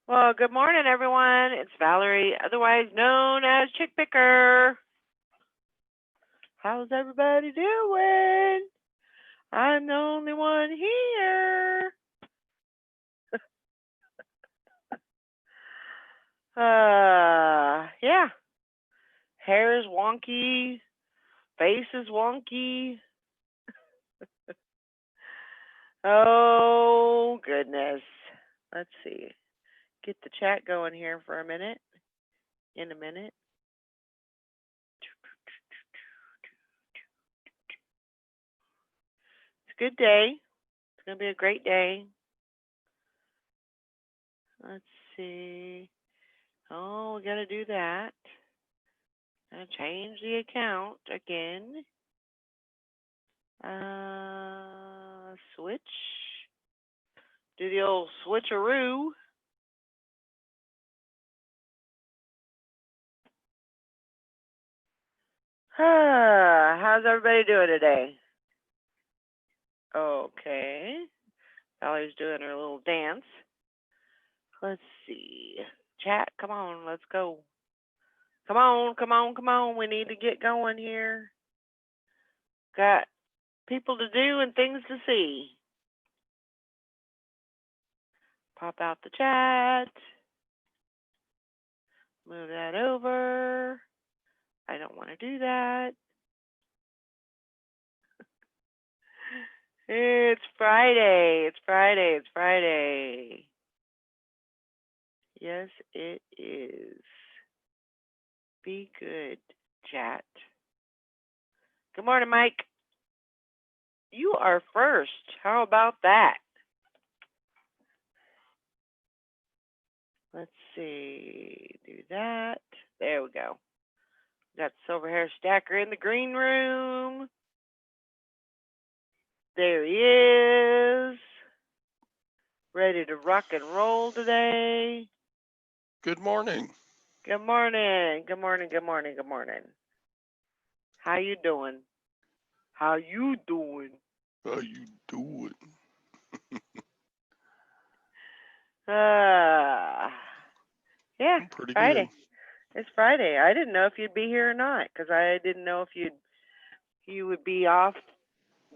Well, good morning, everyone. It's Valerie, otherwise known as Chick Picker. How's everybody doing? I'm the only one here. Yeah. Hair is wonky. Face is wonky. Oh, goodness. Let's see. Get the chat going here for a minute. In a minute. It's a good day. It's going to be a great day. Let's see. Oh, we got to do that. Change the account again. Switch. Do the old switcheroo. How's everybody doing today? Okay. Valerie's doing her little dance. Let's see. Chat, come on, let's go. Come on, come on, come on. We need to get going here. Got people to do and things to see. Pop out the chat. Move that over. I don't want to do that. It's Friday. It's Friday. It's Friday. Yes, it is. Be good, chat. Good morning, Mike. You are first. How about that? Let's see. Do that. There we go. Got Silver Hair Stacker in the green room. There he is. Ready to rock and roll today. Good morning. Good morning. Good morning. Good morning. Good morning. How you doing? How you doing? How you doing? Yeah, I'm pretty Friday. good. It's Friday. I didn't know if you'd be here or not because I didn't know if you would be off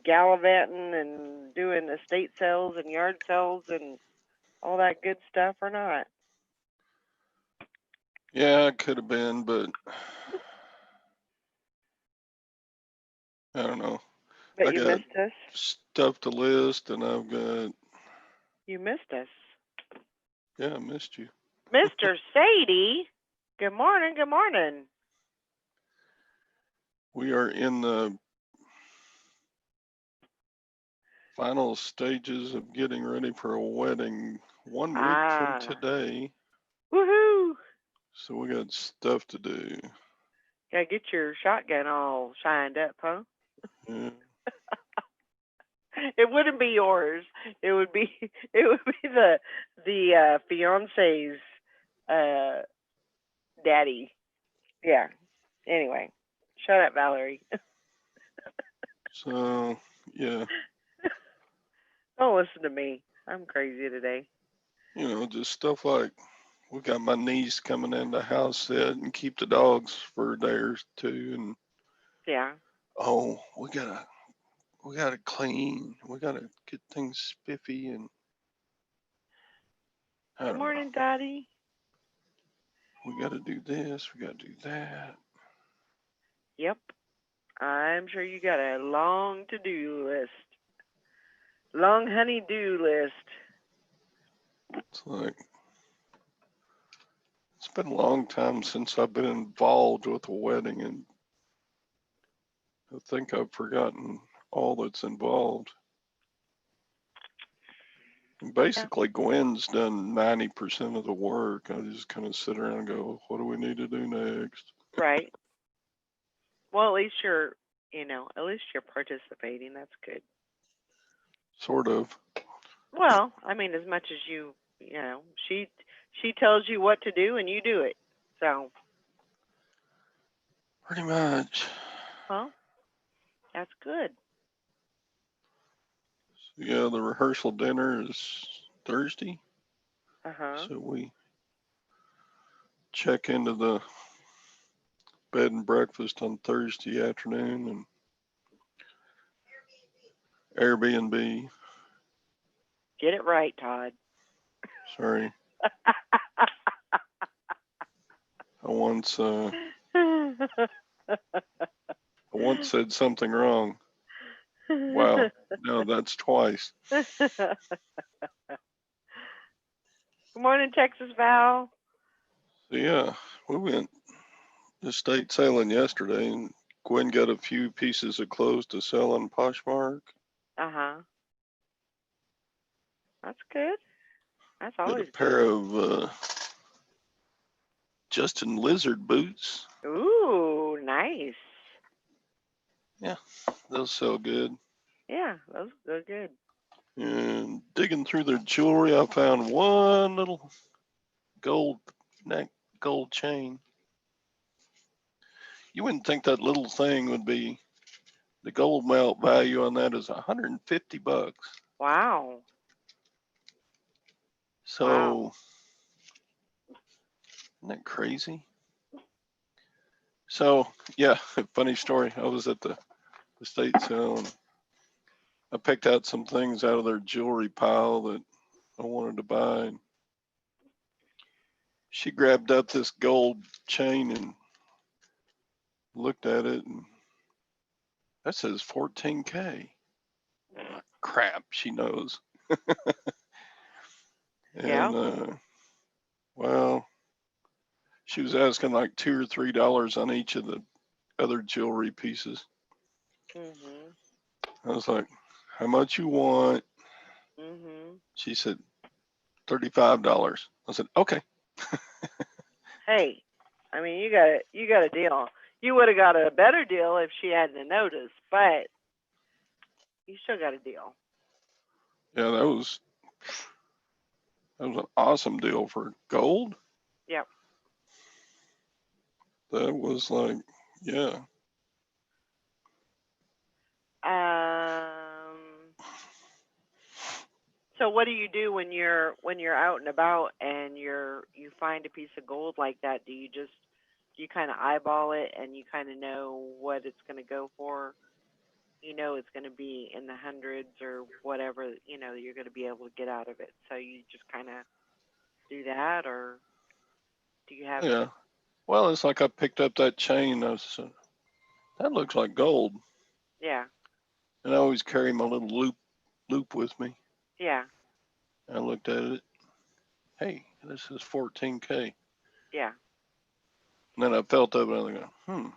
gallivanting and doing estate sales and yard sales and all that good stuff or not. Yeah, it could have been, but I don't know. But I you got missed us. stuff to list, and I've got. You missed us. Yeah, I missed you. Mr. Sadie. Good morning. Good morning. We are in the final stages of getting ready for a wedding 1 week from Ah. today. Woohoo. So we got stuff to do. Gotta get your shotgun all shined up, huh? Yeah. It wouldn't be yours. It would be the fiance's uh daddy. Yeah. Anyway, shut up, Valerie. So, yeah, Don't listen to me. I'm crazy today. just stuff like we got my niece coming in the house set and keep the dogs for a day or two, and Yeah. oh, we gotta clean. We gotta get things spiffy, and I Good don't know. morning, Daddy. We gotta do this. We gotta do that. Yep. I'm sure you got a long to-do list. Long honey-do list. It's like it's been a long time since I've been involved with a wedding, and I think I've forgotten all that's involved. And Yeah. basically, Gwen's done 90% of the work. I just kind of sit around and go, "What do we need to do next?" Right. Well, at least you're participating. That's good. Sort of. Well, I mean, as much as she tells you what to do and you do it. So, Pretty much. well, that's good. So, yeah, the rehearsal dinner is Thursday. Uh-huh. So we check into the bed and breakfast on Thursday afternoon and Airbnb. Get it right, Todd. Sorry, I once said something wrong. Wow, no, that's twice. Good morning, Texas Val. So yeah, we went estate sailing yesterday, and Gwen got a few pieces of clothes to sell on Poshmark. Uh-huh. That's good. That's Got a always pair good. of Justin Lizard boots. Ooh, nice. Yeah, those sell good. Yeah, those are good. And digging through their jewelry, I found one little gold chain. You wouldn't think that little thing would be, the gold melt value on that is $150. Wow. So, Wow. isn't that crazy? So, yeah, funny story. I was at the estate sale and I picked out some things out of their jewelry pile that I wanted to buy. And she grabbed up this gold chain and looked at it, and that says 14K. Crap, she knows. Yeah. And well, she was asking like $2 or $3 on each of the other jewelry pieces. Mhm. I was like, how much you want? Mhm. She said $35. I said, okay. Hey, I mean, you got a deal. You would have got a better deal if she hadn't noticed, but you still got a deal. Yeah, that was an awesome deal for gold. Yep. That was like, yeah. So what do you do when you're out and about and you find a piece of gold like that? Do you kind of eyeball it and you kind of know what it's going to go for? You know it's going to be in the hundreds or whatever, you're going to be able to get out of it. So you just kind of do that, or do you have? Yeah. Well, it's like I picked up that chain. I said, that looks like gold. Yeah. And I always carry my little loop with me. Yeah. I looked at it. Hey, this is 14K. Yeah. And then I felt of it and I go, Hmm.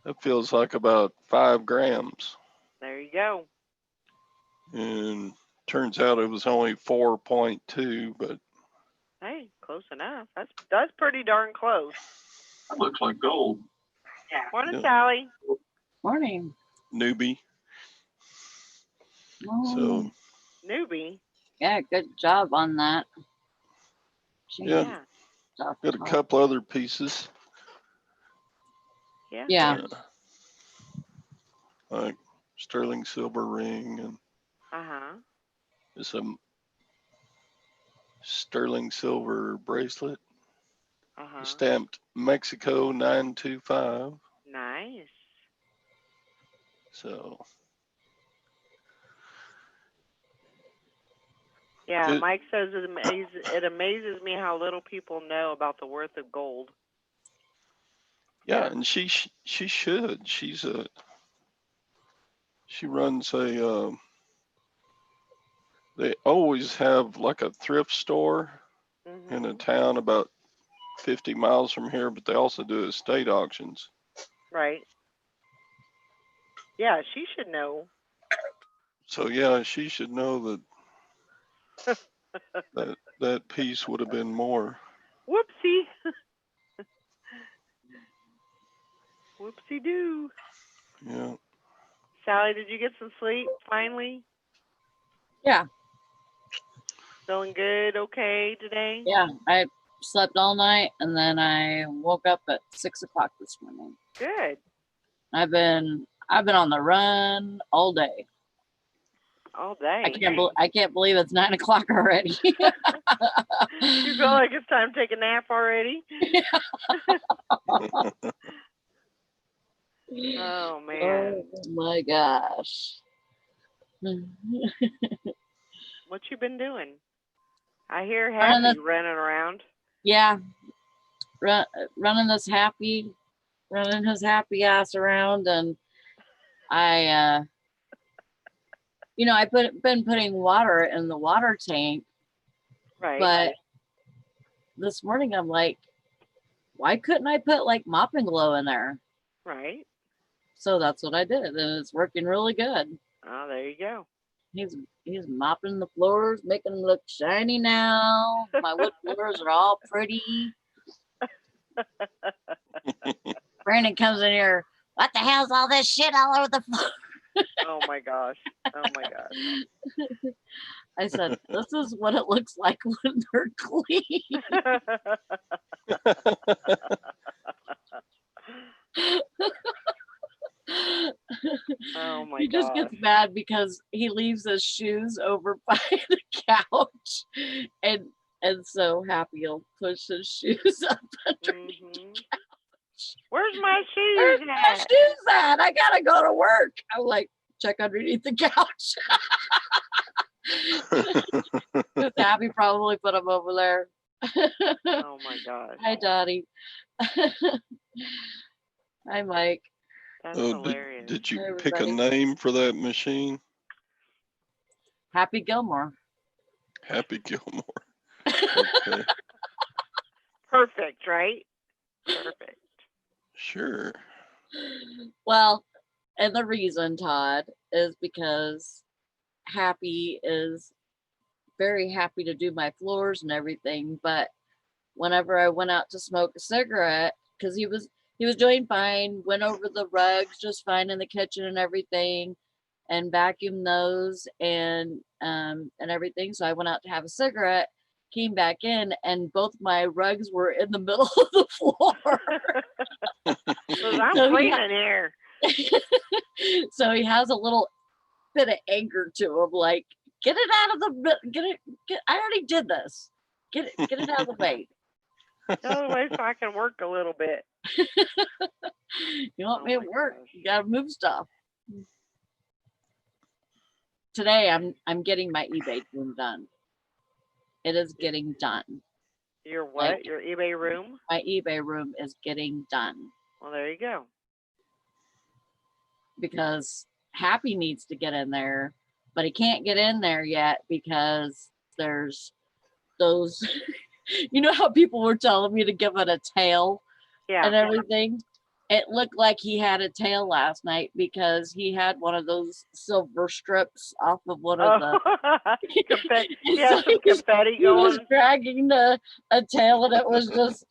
that feels like about 5 grams. There you go. And turns out it was only 4.2, but Hey, close enough. That's pretty darn close. that looks like gold. Morning, Yeah. Sally. Morning. Newbie. So, Newbie. Yeah, good job on that. yeah, Stuff. got a couple other pieces. Yeah. Yeah. Like sterling silver ring and Uh-huh. it's a sterling silver bracelet Uh-huh. stamped Mexico 925. Nice. So, Yeah, Mike says it amazes me how little people know about the worth of gold. yeah, and she should. She runs a they always have like a thrift store in a town about 50 miles from here, but they also do estate auctions. Right. Yeah, she should know. So yeah, she should know that piece would have been more. Whoopsie. Whoopsie doo. Yeah. Sally, did you get some sleep finally? Yeah. Feeling good, okay today? Yeah. I slept all night and then I woke up at 6 o'clock this morning. Good. I've been on the run all day. all day. I can't believe it's 9 o'clock already. You feel like it's time to take a nap already? Oh man, Oh my gosh. what you been doing? I hear Running Happy the- running around. Yeah, running his happy ass around, and I been putting water in the water tank, Right. but this morning I'm like, why couldn't I put like mopping glow in there? Right. So that's what I did, and it's working really good. Oh, there you go. He's mopping the floors, making them look shiny now. My wood floors are all pretty. Brandon comes in here. What the hell's all this shit all over the floor? Oh my gosh. Oh my gosh. I said, this is what it looks like when they're clean. Oh my He just gosh. gets mad because he leaves his shoes over by the couch, and so Happy will push his shoes up underneath. Mhm. Where's my Where's shoes my at? shoes at? I gotta go to work. I'm like, check underneath the couch. Because Happy probably put them over there. Oh my gosh. Hi, Dottie. Hi, Mike. That's Oh, hilarious. did you Hi, pick a everybody. name for that machine? Happy Gilmore. Happy Gilmore. Okay, Perfect, right? Perfect. sure. Well, and the reason, Todd, is because Happy is very happy to do my floors and everything, but whenever I went out to smoke a cigarette, because he was doing fine, went over the rugs just fine in the kitchen and everything, and vacuumed those and everything. So I went out to have a cigarette, came back in, and both my rugs were in the middle of the floor. 'Cause I'm So he cleaning here. So he has a little bit of anger to him, like, get it out of the I already did this. Get it out of the way. The other way so I can work a little bit. You want Oh me to my work? gosh. You gotta move stuff. Today I'm getting my eBay room done. It is getting done. Your what? Like- Your eBay room? My eBay room is getting done Well, there you go. because Happy needs to get in there, but he can't get in there yet because there's those you know how people were telling me to give it a tail Yeah. and everything? It looked like he had a tail last night because he had one of those silver strips off of one of the Oh, confetti. And Yeah, so some confetti he was going. dragging a tail and it was just,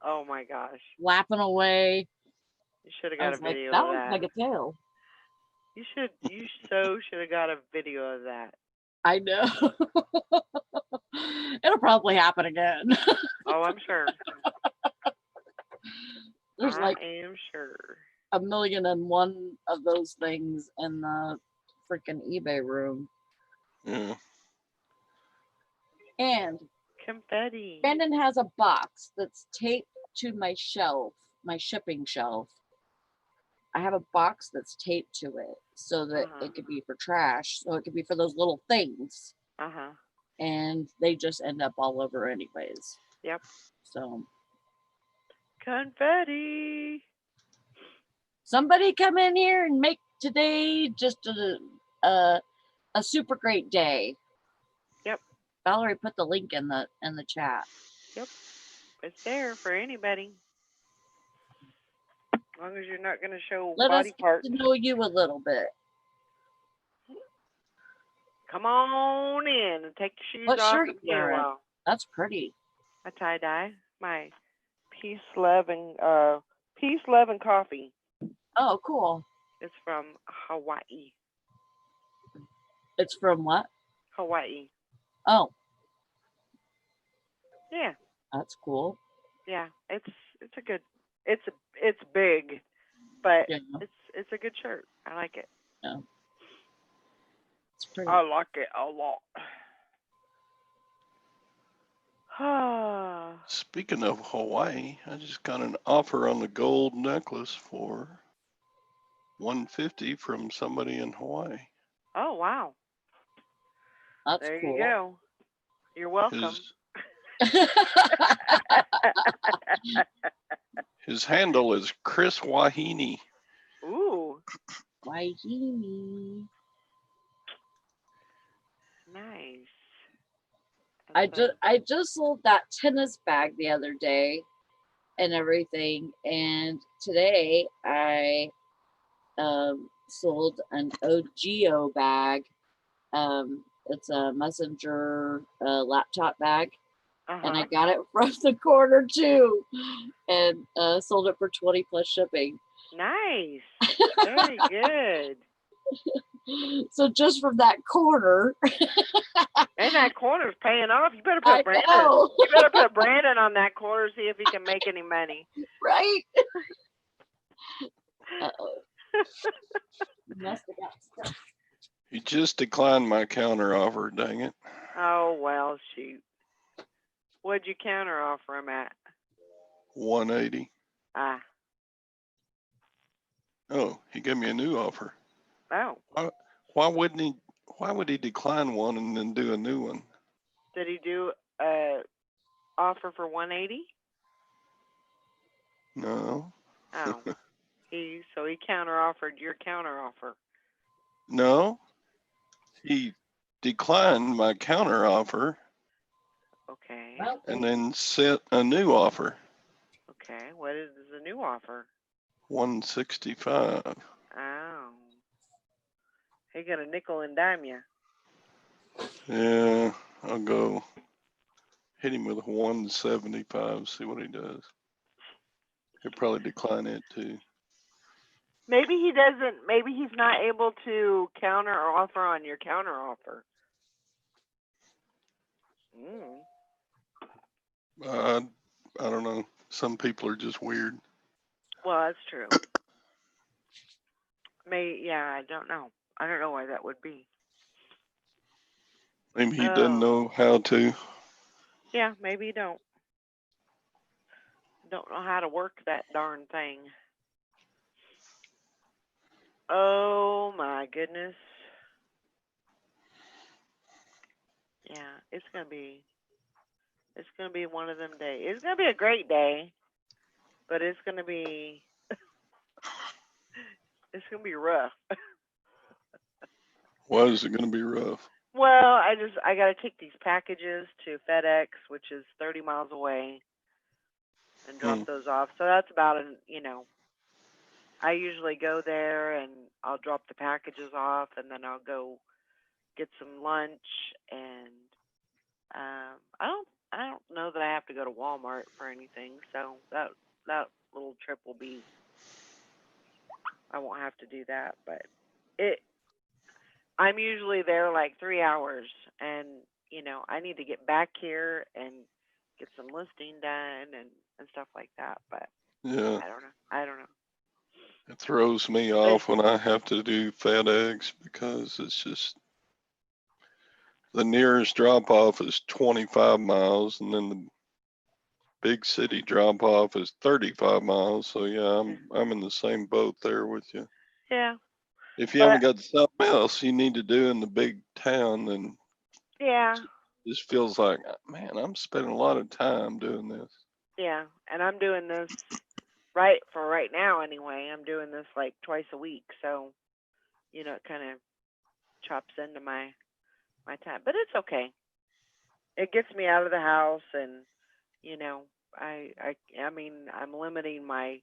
Oh my gosh. flapping away. You should have I got a was like, video that of looks that. like a tail. You so should have got a video of that. I know. It'll probably happen again. Oh, I'm sure. There's I like am sure. 1,000,001 of those things in the freaking eBay room. Yeah. And Confetti. Brandon has a box that's taped to my shelf, my shipping shelf. I have a box that's taped to it so that Uh-huh. it could be for trash. So it could be for those little things. Uh-huh. And they just end up all over anyways. Yep. So Confetti. somebody come in here and make today just a super great day. Yep. Valerie put the link in the chat. It's there for anybody. As long as you're not going to show Let us body get parts. to know you a little bit. Come on in and take your shoes What off shirt and you get a wearing? while. That's pretty. A tie-dye. My peace, love, and coffee. Oh, cool. It's from Hawaii. It's from what? Hawaii. Oh, Yeah. that's cool. Yeah. It's a good. It's big, but Yeah. it's a good shirt. I like it. Yeah. I like it a lot. Speaking of Hawaii, I just got an offer on the gold necklace for 150 from somebody in Hawaii. Oh, wow. That's There cool. you go. You're welcome. His handle is Chris Wahini. Ooh, Wahini. nice. I That's just sold that tennis bag the other day and everything, and today I sold an OGO bag. It's a messenger laptop bag, and I uh-huh. got it from the corner too, and sold it for 20 plus shipping. Nice. Very good. So just from that corner, And that corner's paying off. You better I put Brandon. know, You better put Brandon on that corner, see if he can make any money. right? Uh-oh. Must have got stuck. He just declined my counter offer, dang it. Oh well, shoot. What'd you counter offer him at? 180. Ah. Oh, he gave me a new offer. Oh. Why would he decline one and then do a new one? Did he do a offer for 180? No. Oh. So he counter offered your counter offer. No. He declined my counter offer Okay. Well, and then sent a new offer. Okay. What is the new offer? 165. Oh. He gonna nickel and dime you. Yeah, I'll go hit him with a 175, see what he does. He'll probably decline it too. Maybe he doesn't. Maybe he's not able to counter or offer on your counter offer. I don't know. Some people are just weird. Well, that's true. I don't know. I don't know why that would be. Maybe he doesn't know how to. Yeah, maybe you don't. Don't know how to work that darn thing. Oh my goodness. Yeah, it's gonna be one of them days. It's gonna be a great day, but it's gonna be rough. Why is it going to be rough? Well, I gotta take these packages to FedEx, which is 30 miles away, and drop those off. So that's about I usually go there and I'll drop the packages off, and then I'll go get some lunch, and I don't know that I have to go to Walmart for anything. So that little trip will be. I won't have to do that, but I'm usually there like 3 hours, and I need to get back here and get some listing done and stuff like that. But Yeah, I don't know. it throws me off when I have to do FedEx because it's just the nearest drop off is 25 miles and then the big city drop off is 35 miles. So yeah, I'm in the same boat there with you. Yeah. If you haven't got something else you need to do in the big town, then Yeah. this feels like, man, I'm spending a lot of time doing this. Yeah, and I'm doing this right now anyway. I'm doing this like twice a week, so it kind of chops into my time, but it's okay. It gets me out of the house, and I mean, I'm limiting my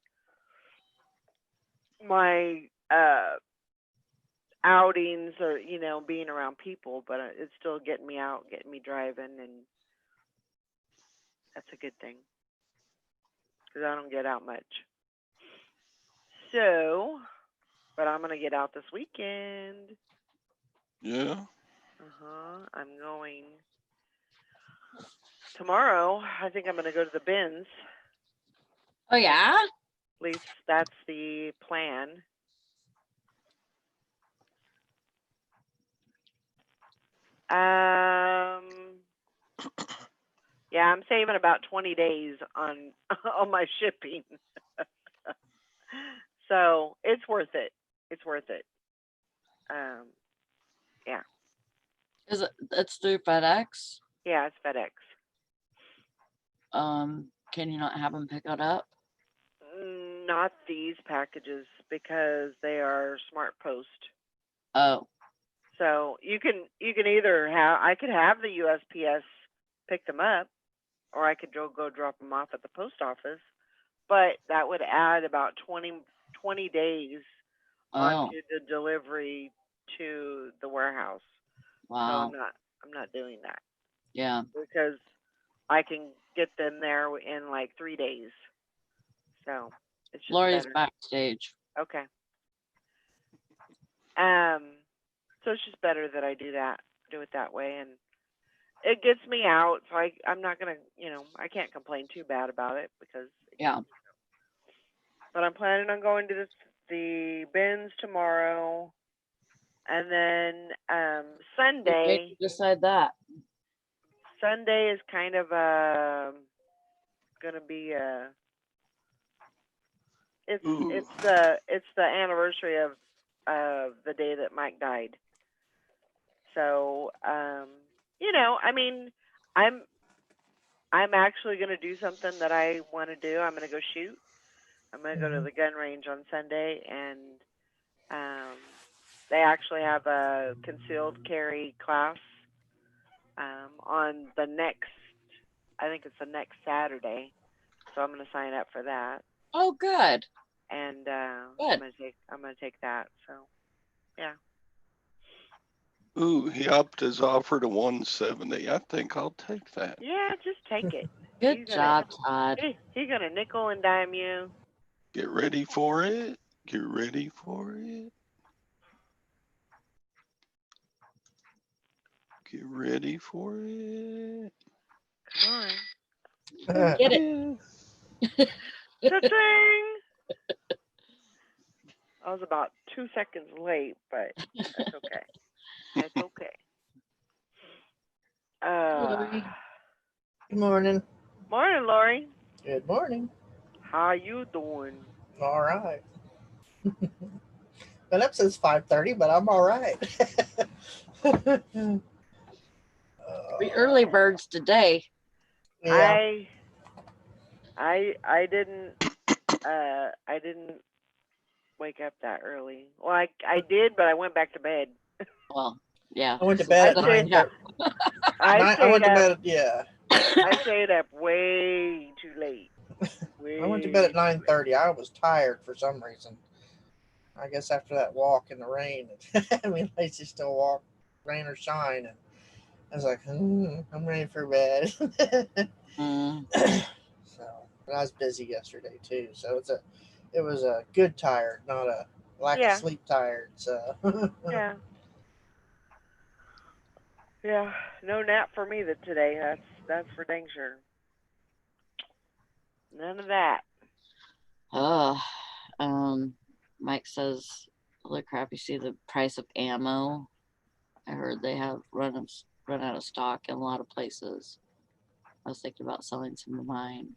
outings or being around people, but it's still getting me out, getting me driving, and that's a good thing because I don't get out much. So, but I'm gonna get out this weekend. Yeah. I'm going tomorrow. I think I'm gonna go to the bins. Oh yeah? At least that's the plan. Yeah, I'm saving about 20 days on on my shipping. So it's worth it. It's worth it. Um, yeah, Is it? It's through FedEx. yeah, it's FedEx. Can you not have them pick it up? Not these packages because they are Smart Post. Oh, So you can either have I could have the USPS pick them up, or I could go drop them off at the post office. But that would add about 20 days oh, onto the delivery to the warehouse. So wow. I'm not doing that Yeah. because I can get them there in like 3 days. So it's just Lori's better. backstage. Okay. So it's just better that I do it that way, and it gets me out. So I'm not gonna, I can't complain too bad about it because. Yeah. But I'm planning on going to the bins tomorrow, and then What made Sunday. you decide that? Sunday is kind of gonna be Ooh. it's the anniversary of the day that Mike died. So I mean, I'm I'm actually gonna do something that I want to do. I'm gonna go shoot. I'm gonna go to the gun range on Sunday, and um, they actually have a concealed carry class on the next. I think it's the next Saturday. So I'm gonna sign up for that, Oh, good. and Good. I'm gonna take that. So yeah. Ooh, he upped his offer to 170. I think I'll take that. Yeah, just take it. Good He's job, Todd. He's gonna nickel and dime you. Get ready for it. Get ready for it. Get ready for it. Come on. Get it. Cha-ching! I was about 2 seconds late, but that's okay. That's okay. Lori. Good morning. Morning, Lori. Good morning. How you doing? All right. Been up since 5:30, but I'm all right. We early birds today. Yeah. I didn't wake up that early. Well, I did, but I went back to bed. Well, yeah. I went to bed at I stayed- 9:30. I went to stayed bed. up. Yeah. I stayed up way too late. I went to bed at 9:30. I was tired for some reason. I guess after that walk in the rain. I mean, I just still walk, rain or shine, and I was like, I'm ready for bed. Mm, So, and I was busy yesterday too. So it was a good tired, not a lack Yeah. of sleep tired. So Yeah. Yeah. No nap for me today. That's for dang sure. None of that. Mike says, holy crap, you see the price of ammo? I heard they have run out of stock in a lot of places. I was thinking about selling some of mine.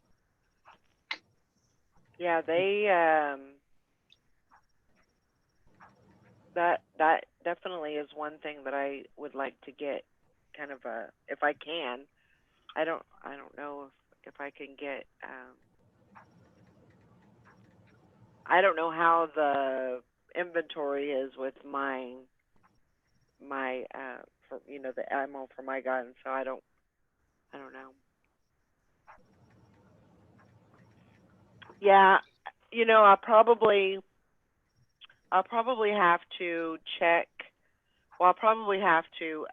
Yeah, they that definitely is one thing that I would like to get, kind of a, if I can. I don't know if I can get I don't know how the inventory is with my for, the ammo for my gun, so I don't know. Yeah, I'll probably have to check. Well, I'll probably have to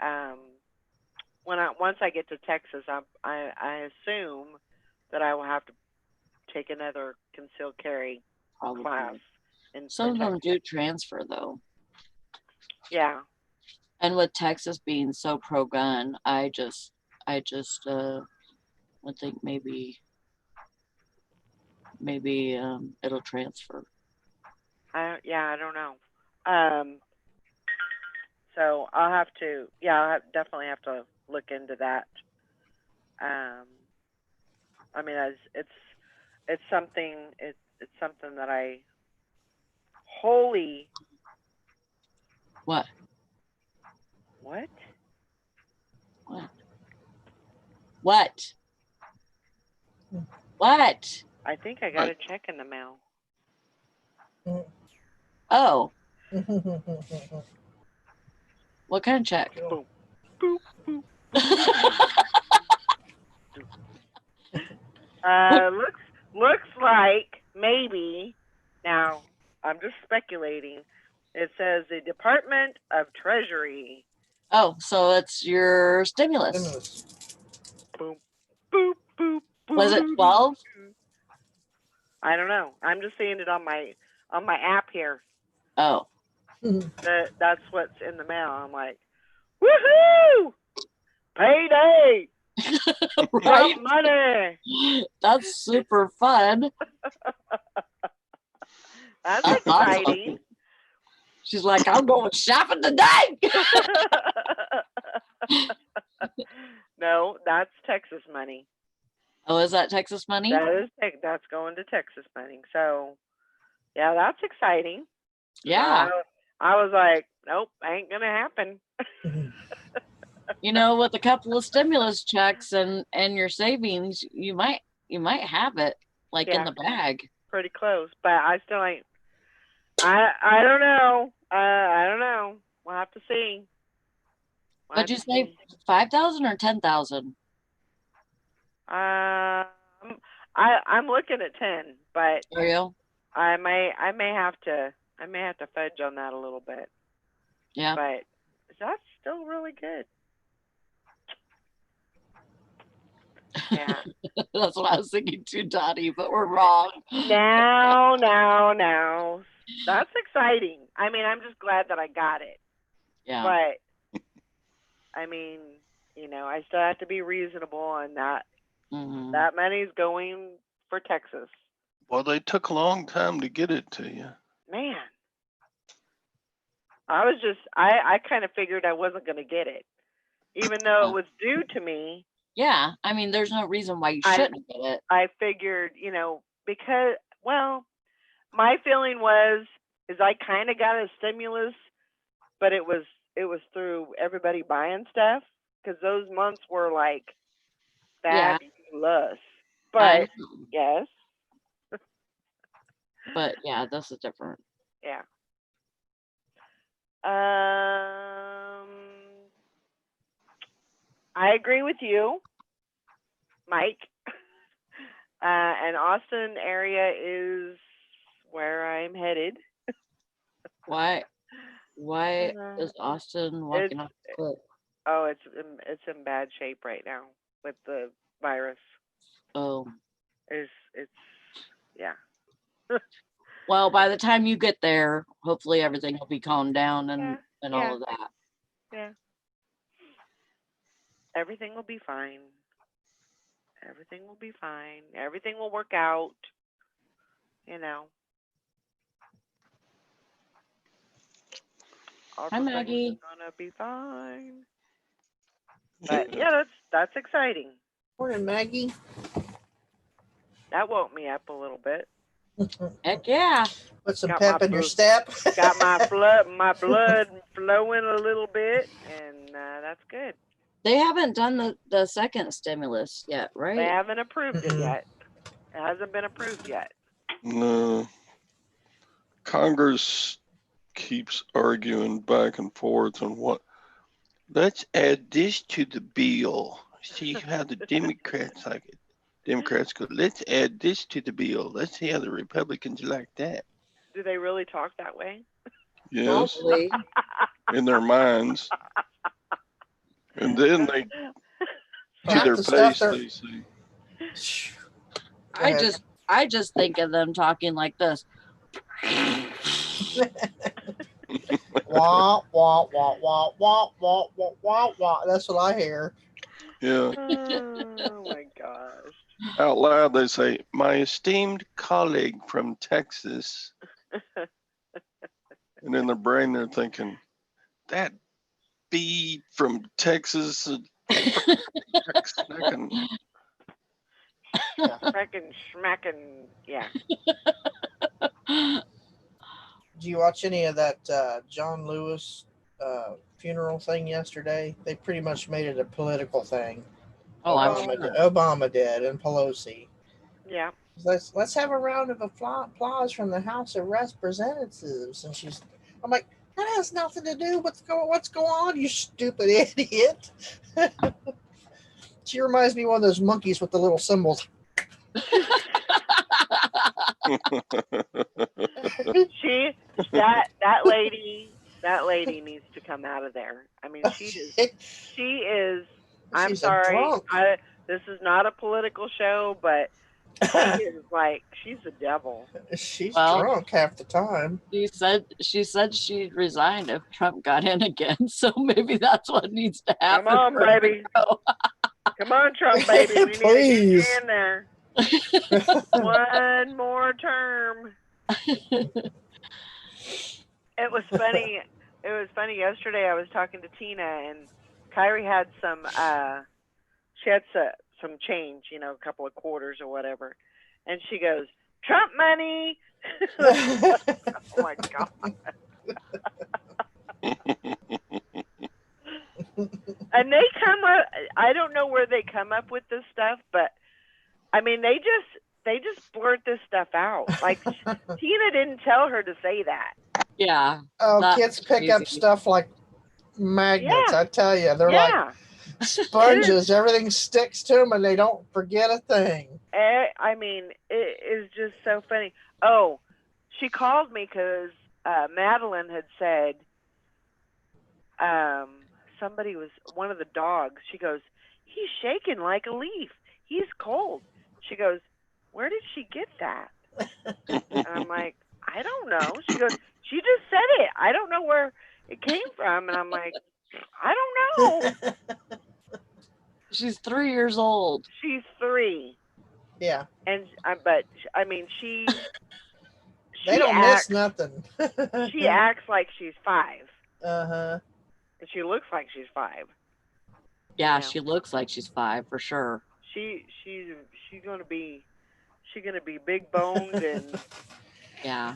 once I get to Texas, I assume that I will have to take another concealed carry Probably. class. In Some of them Texas. do transfer though. Yeah. And with Texas being so pro gun, I just would think maybe it'll transfer. I don't know. So I'll have to, yeah, definitely have to look into that. I mean, it's something, it's something that I wholly, What? what? What? What? I think I got a check in the mail. Oh, what kind of check? Boom, boop, boop. Looks like maybe, now I'm just speculating. It says the Department of Treasury. Oh, so it's your stimulus. Stimulus. Boom, boop, boop, boop. Was it 12? I don't know. I'm just seeing it on my app here. Oh, That's what's in the mail. I'm like, woohoo! Payday! right? Got money! That's super fun. That's That's awesome. exciting. She's like, I'm going shopping today. No, that's Texas money. Oh, is that Texas money? That's going to Texas money. So, yeah, that's exciting. Yeah. I was like, nope, ain't gonna happen. You know, with a couple of stimulus checks and your savings, you might have it like in Yeah. the bag. Pretty close, but I still ain't. I don't know. I don't know. We'll have to see. What'd you say? 5,000 or 10,000? I'm looking at 10, but Are you? I may have to fudge on that a little bit. Yeah. But that's still really good. Yeah. That's what I was thinking too, Dottie, but we're wrong. Now. That's exciting. I mean, I'm just glad that I got it. Yeah. But I mean, you know, I still have to be reasonable on that. Mhm. That money's going for Texas. Well, they took a long time to get it to you. Man. I kind of figured I wasn't going to get it. Even though it was due to me. Yeah. I mean, there's no reason why you shouldn't get it. I figured, you know, because, well, my feeling is I kind of got a stimulus, but it was through everybody buying stuff, because those months were like fabulous. But yes. But yeah, this is different. Yeah. I agree with you, Mike. And Austin area is where I'm headed. Why is Austin walking off the cliff? Oh, it's in bad shape right now with the virus. Oh. It's yeah. Well, by the time you get there, hopefully everything will be calmed down and all of that. Yeah. Everything will be fine. Everything will be fine. Everything will work out. You know. Hi, Maggie. Gonna be fine. But yeah, that's exciting. Morning, Maggie. That woke me up a little bit. Heck yeah. Put some pep in your step. Got my blood flowing a little bit, and that's good. They haven't done the second stimulus yet, right? They haven't approved it yet. It hasn't been approved yet. No. Congress keeps arguing back and forth on what. Let's add this to the bill. See how the Democrats like it. Democrats go, let's add this to the bill. Let's see how the Republicans like that. Do they really talk that way? Yes, Probably. in their minds. And then they, to Half their the stuff base, they're- they say, I just think of them talking like this. Wah, wah, wah, wah, wah, wah, wah, wah, wah. That's what I hear. yeah, Oh my gosh. out loud they say, my esteemed colleague from Texas. And in their brain they're thinking, that B from Texas. Frickin'. Frickin' schmackin', yeah. Do you watch any of that John Lewis funeral thing yesterday? They pretty much made it a political thing. Oh, I'm Obama, sure. Obama did, and Pelosi. Yeah. Let's have a round of applause from the House of Representatives. And I'm like, that has nothing to do with what's going on, you stupid idiot. She reminds me of one of those monkeys with the little symbols. That lady needs to come out of there. I mean, she is. I'm She's a sorry. drunk. This is not a political show, but she's the devil. She's Well, drunk half the time. She said she'd resign if Trump got in again. So maybe that's what needs to happen. Come on, for her. baby. Come on, Trump, baby. We need to Please. get you in there. One more term. It was funny. It was funny yesterday. I was talking to Tina, and Kyrie had some change, a couple of quarters or whatever, and she goes, "Trump money." Oh my God. And they come up. I don't know where they come up with this stuff, but I mean, they just blurt this stuff out. Like Tina didn't tell her to say that. Yeah. Oh, That's kids pick up crazy. stuff like magnets. Yeah. I tell you, they're like Yeah. sponges. Everything sticks to them, and they don't forget a thing. I mean, it is just so funny. Oh, she called me because Madeline had said one of the dogs. She goes, "He's shaking like a leaf. He's cold." She goes, "Where did she get that?" And I'm like, "I don't know." She goes, "She just said it. I don't know where it came from." And I'm like, "I don't know." She's 3 years old. She's 3. Yeah. And but I mean, she They don't acts, miss nothing. she acts like she's 5, Uh-huh. and she looks like she's 5. Yeah, Yeah. she looks like she's 5 for sure. She's gonna be big boned and Yeah.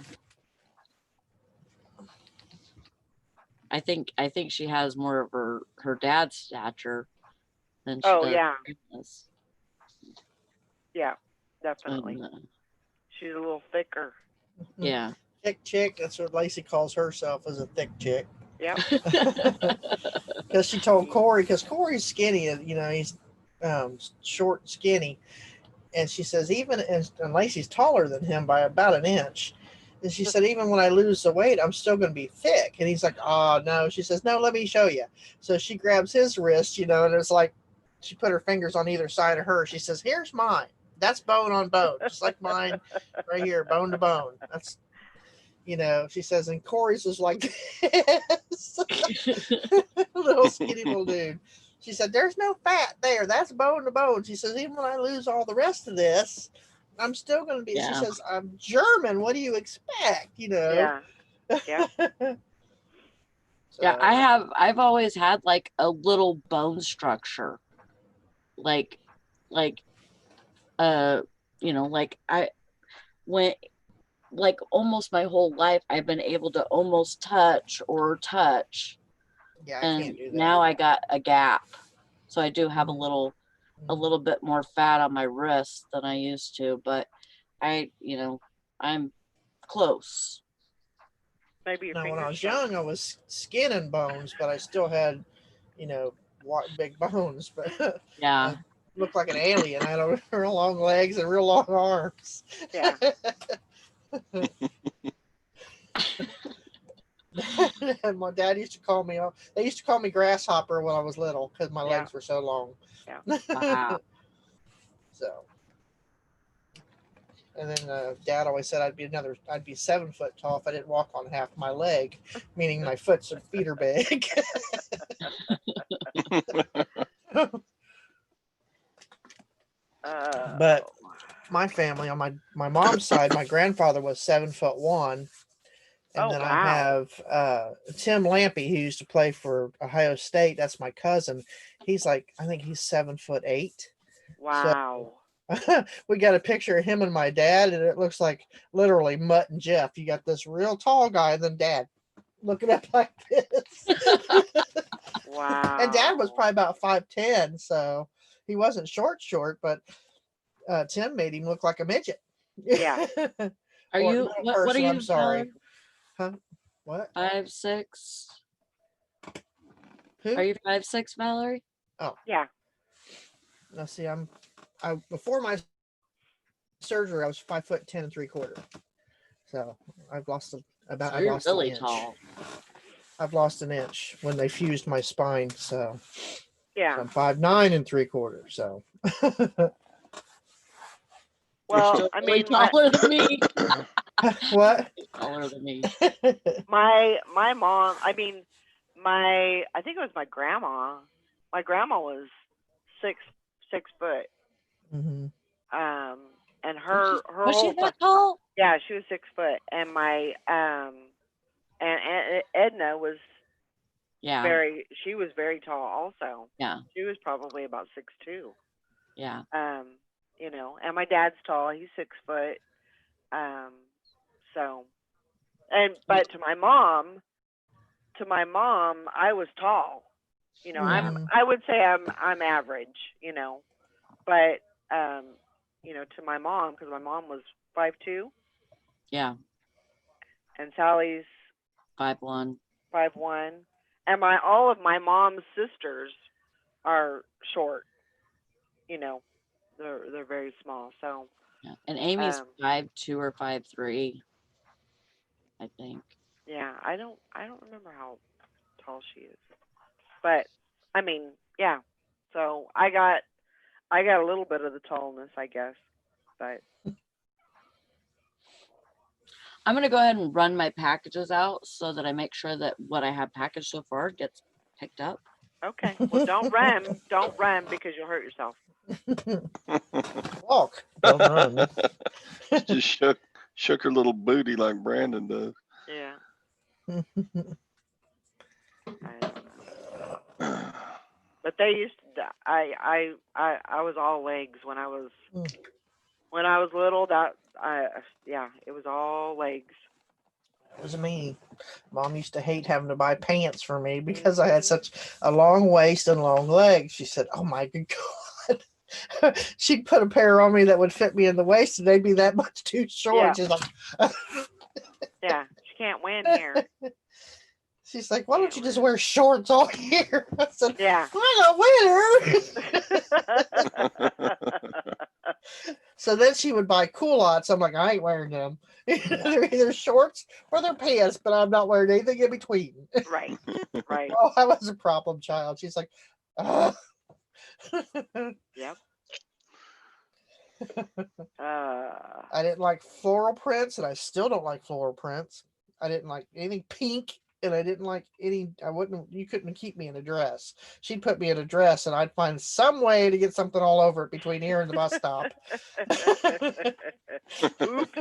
I think she has more of her dad's stature than she does. yeah. Grandma's. Yeah, definitely. And, She's a little thicker. yeah. Thick chick. That's what Lacey calls herself, as a thick chick. Yep. Because she told Corey, because Corey's skinny, and he's short and skinny, and she says and Lacey's taller than him by about an inch, and she said even when I lose the weight, I'm still going to be thick. And he's like, "Oh no," she says, "No, let me show you." So she grabs his wrist, and it's like she put her fingers on either side of her. She says, "Here's mine. That's bone on bone, just like mine, right here, bone to bone." That's she says, and Corey's is like this. Little skinny little dude. She said, "There's no fat there. That's bone to bone." She says, "Even when I lose all the rest of this, I'm still going to be." Yeah. She says, "I'm German. What do you expect?" Yeah. Yeah. So, Yeah, I've always had like a little bone structure. Like like almost my whole life I've been able to almost touch. yeah, I And can't do that. now I got a gap. So I do have a little bit more fat on my wrist than I used to, but I'm close. Maybe your Now, when I fingers was shrunk. young, I was skin and bones, but I still had, big bones. But Yeah. I looked like an alien. I had real long legs and real long arms. Yeah. And my dad used to call me. They used to call me Grasshopper when I was little because my legs were so long. Yeah. Wow. So, and then Dad always said I'd be 7 foot tall if I didn't walk on half my leg, meaning my feet are big. But my family on my mom's side, my grandfather was 7'1", And Oh, then I wow. have Tim Lampy, who used to play for Ohio State. That's my cousin. He's like, I think he's 7'8". Wow. We got a picture of him and my dad, and it looks like literally Mutt and Jeff. You got this real tall guy, and then Dad looking up like this. Wow. And Dad was probably about 5'10", so he wasn't short, but Tim made him look like a midget. Yeah. Are Or you, little what are person, you? I'm sorry. Huh? What? 5'6"? Who? Are you 5'6", Valerie? Yeah. Now see, I before my surgery, I was 5'10 3/4". So I've lost about So I've you're lost an really inch. tall. I've lost an inch when they fused my spine. So Yeah. I'm 5'9 3/4". So Well, Still I way mean, taller than me. what? Taller than me. my mom, I mean, I think it was my grandma. My grandma was 6 foot. hmm And her Was she whole that tall? yeah, she was 6 foot, and my and Edna was Yeah, she was very tall also. yeah, She was probably about 6'2". yeah. You know, and my dad's tall. He's 6 foot. So, but to my mom, I was tall. You know, Mhm. I would say I'm average. You know, but you know, to my mom, because my mom was 5'2", Yeah, and Sally's 5'1". 5'1", and all of my mom's sisters are short. You know, they're very small. So Yeah. And Amy's um, 5'2" or 5'3", I think. yeah, I don't remember how tall she is, but I mean, yeah. So I got a little bit of the tallness, I guess, but I'm gonna go ahead and run my packages out so that I make sure that what I have packaged so far gets picked up. okay. Well, don't run because you'll hurt yourself. Walk, don't run. Just shook her little booty like Brandon does. Yeah, I don't know. But they used to. I was all legs when I was little. Yeah, it was all legs. It was me. Mom used to hate having to buy pants for me because I had such a long waist and long legs. She said, "Oh my God." She'd put a pair on me that would fit me in the waist, and they'd be that much too short. Yeah. She's like, Yeah, she can't win here. she's like, "Why don't you just wear shorts all year?" I said, Yeah. "I got winter." So then she would buy culottes. I'm like, I ain't wearing them. They're either shorts or they're pants, but I'm not wearing anything in between. Right. Right. Oh, I was a problem child. She's like, "Ugh." Yep. I didn't like floral prints, and I still don't like floral prints. I didn't like anything pink, and I didn't like any. You couldn't keep me in a dress. She'd put me in a dress, and I'd find some way to get something all over it between here and the bus stop. Oops.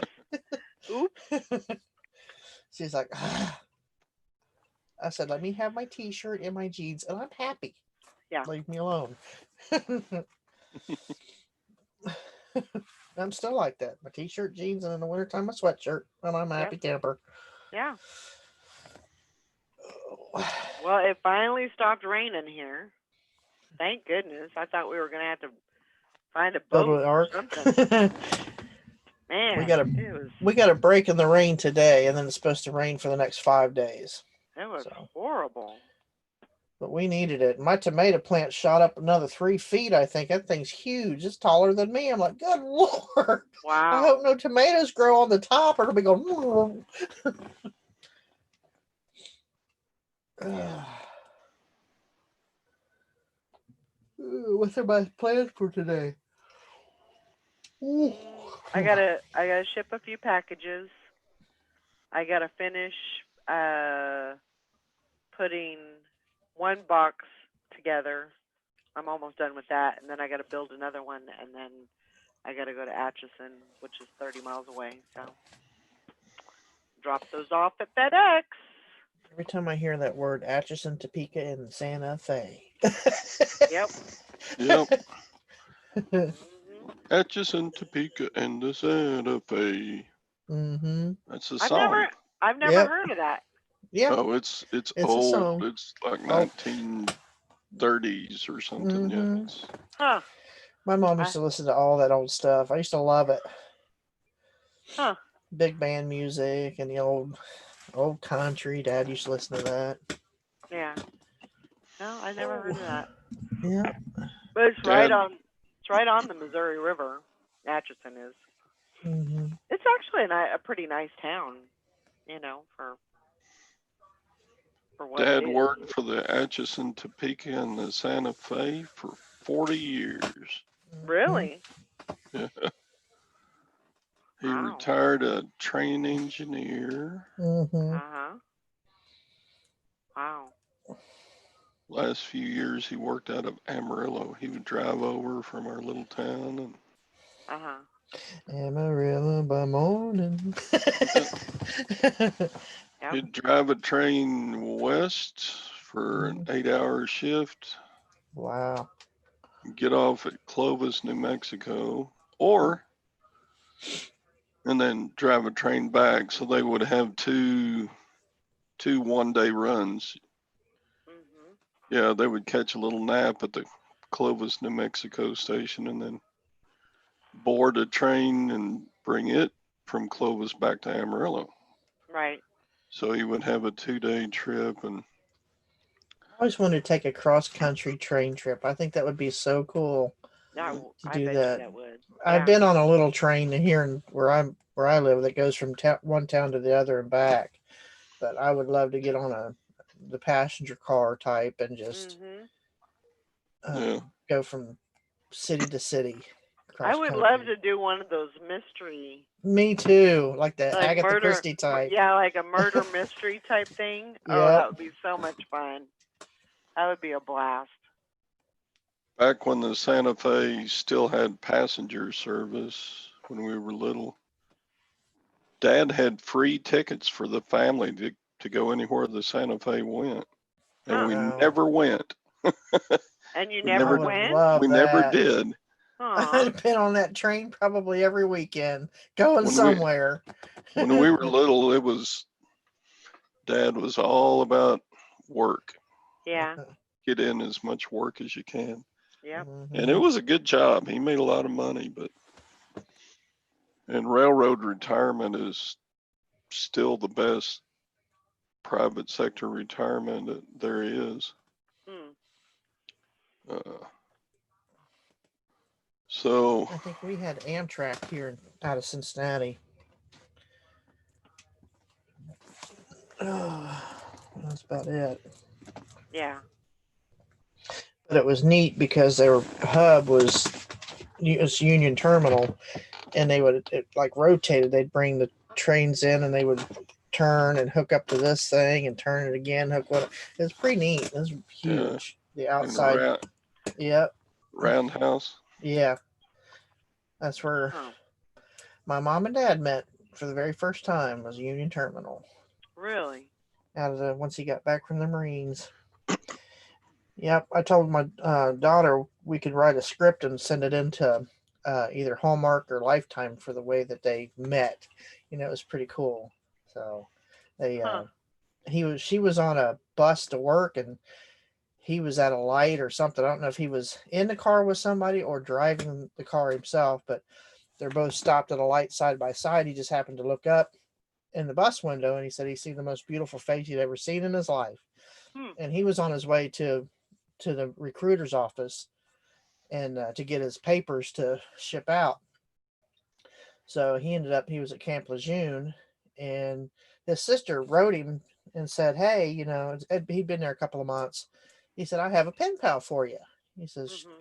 Oops. She's like, "Ah." I said, let me have my t-shirt and my jeans, and I'm happy. Yeah. Leave me alone. I'm still like that. My t-shirt, jeans, and in the wintertime, my sweatshirt, and I'm a happy camper. Yeah. Well, it finally stopped raining here. Thank goodness. I thought we were gonna have to find a Go to boat the or ark. something. Man, We got a break in the rain today, and then it's supposed to rain for the next 5 days. it was So. horrible. But we needed it. My tomato plant shot up another 3 feet, I think. That thing's huge. It's taller than me. I'm like, good Lord. Wow. I hope no tomatoes grow on the top or it'll be going. What's my plans for today? I gotta ship a few packages. I gotta finish putting one box together. I'm almost done with that, and then I gotta build another one, and then I gotta go to Atchison, which is 30 miles away. So drop those off at FedEx. Every time I hear that word, Atchison, Topeka, and Santa Fe. Yep. Yep. Mhm. Atchison, Topeka, and the Santa Fe. Mm-hmm. That's a I've song. never Yep. heard of that. Yeah. Oh, it's a old. song. It's like Oh. 1930s or something. Yeah. Mhm. It's, Huh. My mom used I- to listen to all that old stuff. I used to love it. Huh. Big band music and the old country. Dad used to listen to that. Yeah. No, I never heard of that. Yeah. But it's Dad, right on the Missouri River. Atchison is. Mm-hmm. It's actually a pretty nice town, you know, for what it Dad is. worked for the Atchison, Topeka, and the Santa Fe for 40 years. Really? Yeah. He Wow. retired a train engineer. Mm-hmm. Uh-huh. Wow. Last few years, he worked out of Amarillo. He would drive over from our little town and Uh-huh. Amarillo by morning. Yep. he'd drive a train west for an 8-hour shift, Wow. get off at Clovis, New Mexico, and then drive a train back. So they would have two 1-day runs. Mhm. Yeah, they would catch a little nap at the Clovis, New Mexico station and then board a train and bring it from Clovis back to Amarillo. Right. So he would have a 2-day trip and I always wanted to take a cross country train trip. I think that would be so cool Yeah, to I do bet that. you that would. I've Yeah. been on a little train here where I live that goes from one town to the other and back. But I would love to get on the passenger car type and just Mhm. Yeah. go from city to city. I would love to do one of those mystery, Me too, like the like Agatha murder. Christie type. Yeah, like a murder mystery type thing. Oh, Yep. that would be so much fun. That would be a blast. back when the Santa Fe still had passenger service when we were little, Dad had free tickets for the family to go anywhere the Santa Fe went. And Huh. we Wow. never went. And you We never I would went? love We that. never did. Aw. I'd have been on that train probably every weekend, going When we- somewhere. When we were little, Dad was all about work. Yeah. Get in as much work as you can. Yep. And it was a good job. He made a lot of money, and railroad retirement is still the best private sector retirement that there is. Hmm. So I think we had Amtrak here out of Cincinnati. That's about it. Yeah. But it was neat because their hub was Union Terminal, and they would like rotated. They'd bring the trains in, and they would turn and hook up to this thing, and turn it again. Hook what? It was pretty neat. It was huge. The outside. Yep. roundhouse. Yeah. That's where Huh. my mom and dad met for the very first time. Was Union Terminal. Really? Once he got back from the Marines. Yep, I told my daughter we could write a script and send it into either Hallmark or Lifetime for the way that they met. It was pretty cool. So they Huh. she was on a bus to work and he was at a light or something. I don't know if he was in the car with somebody or driving the car himself, but they're both stopped at a light side by side. He just happened to look up in the bus window and he said he seen the most beautiful face he'd ever seen in his life. And he was on his way to the recruiter's office and to get his papers to ship out. So he was at Camp Lejeune, and his sister wrote him and said, hey, he'd been there a couple of months. He said, I have a pen pal for you. He says, Mhm.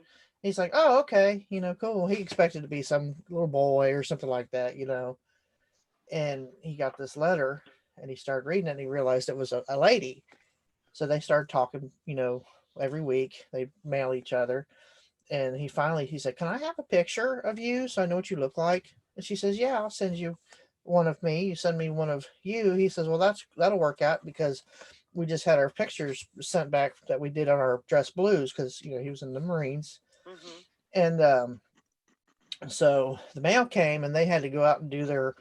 he's like, oh, okay, cool. He expected to be some little boy or something like that, and he got this letter and he started reading it and he realized it was a lady. So they started talking, every week. They mail each other. And he said, can I have a picture of you so I know what you look like? And she says, yeah, I'll send you one of me, you send me one of you. He says, well, that'll work out because we just had our pictures sent back that we did on our dress blues because he was in the Marines, Mm-hmm. and so the mail came and they had to go out and do their,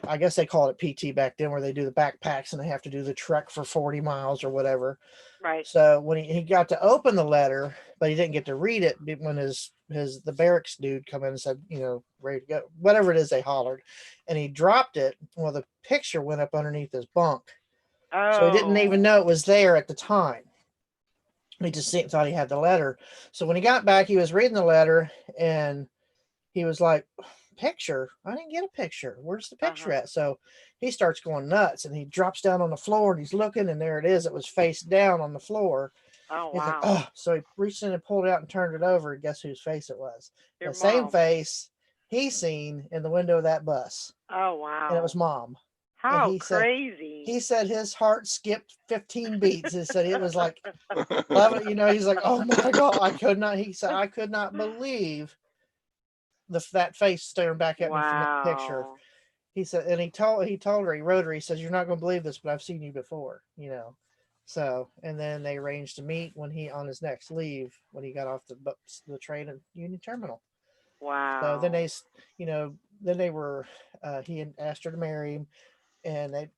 I guess they called it PT back then, where they do the backpacks and they have to do the trek for 40 miles or whatever. Right. So when he got to open the letter, but he didn't get to read it when the barracks dude come in and said, ready to go, whatever it is they hollered, and he dropped it. Well, the picture went up underneath his bunk, so he didn't even Oh. know it was there at the time. He just thought he had the letter. So when he got back, he was reading the letter and he was like, picture? I didn't get a picture. Where's the picture Uh-huh. at? So he starts going nuts and he drops down on the floor and he's looking, and there it is. It was face down on the floor. Oh, He's like, wow. oh, so he reached in and pulled it out and turned it over. And guess whose face it was? Your The same mom. face he seen in the window of that bus. Oh, And it was wow. Mom. And How he crazy. said his heart skipped 15 beats. He said it was like 11, he's like, oh my God, he said, I could not believe that face staring back at me from that picture. Wow. He said, and he told her, he wrote her, he says, you're not going to believe this, but I've seen you before, So, and then they arranged to meet when he, on his next leave, when he got off the train at Union Terminal. So then Wow. they were, he had asked her to marry him, and they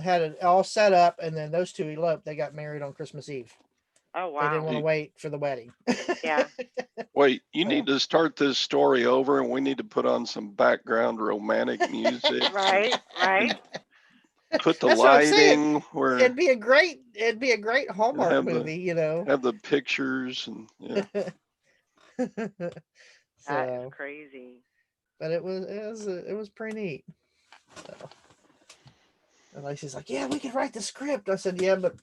had it all set up, and then those two eloped. They got married on Christmas Eve. Oh, They didn't wow. want to wait for the wedding. Yeah. Wait, you So- need to start this story over and we need to put on some background romantic music. Right. Right. Put the That's what I'm saying. lighing where It'd be a great Hallmark have movie, the pictures and yeah. That is So, crazy. but it was pretty neat. So, and Lacey's like, yeah, we could write the script. I said, yeah, but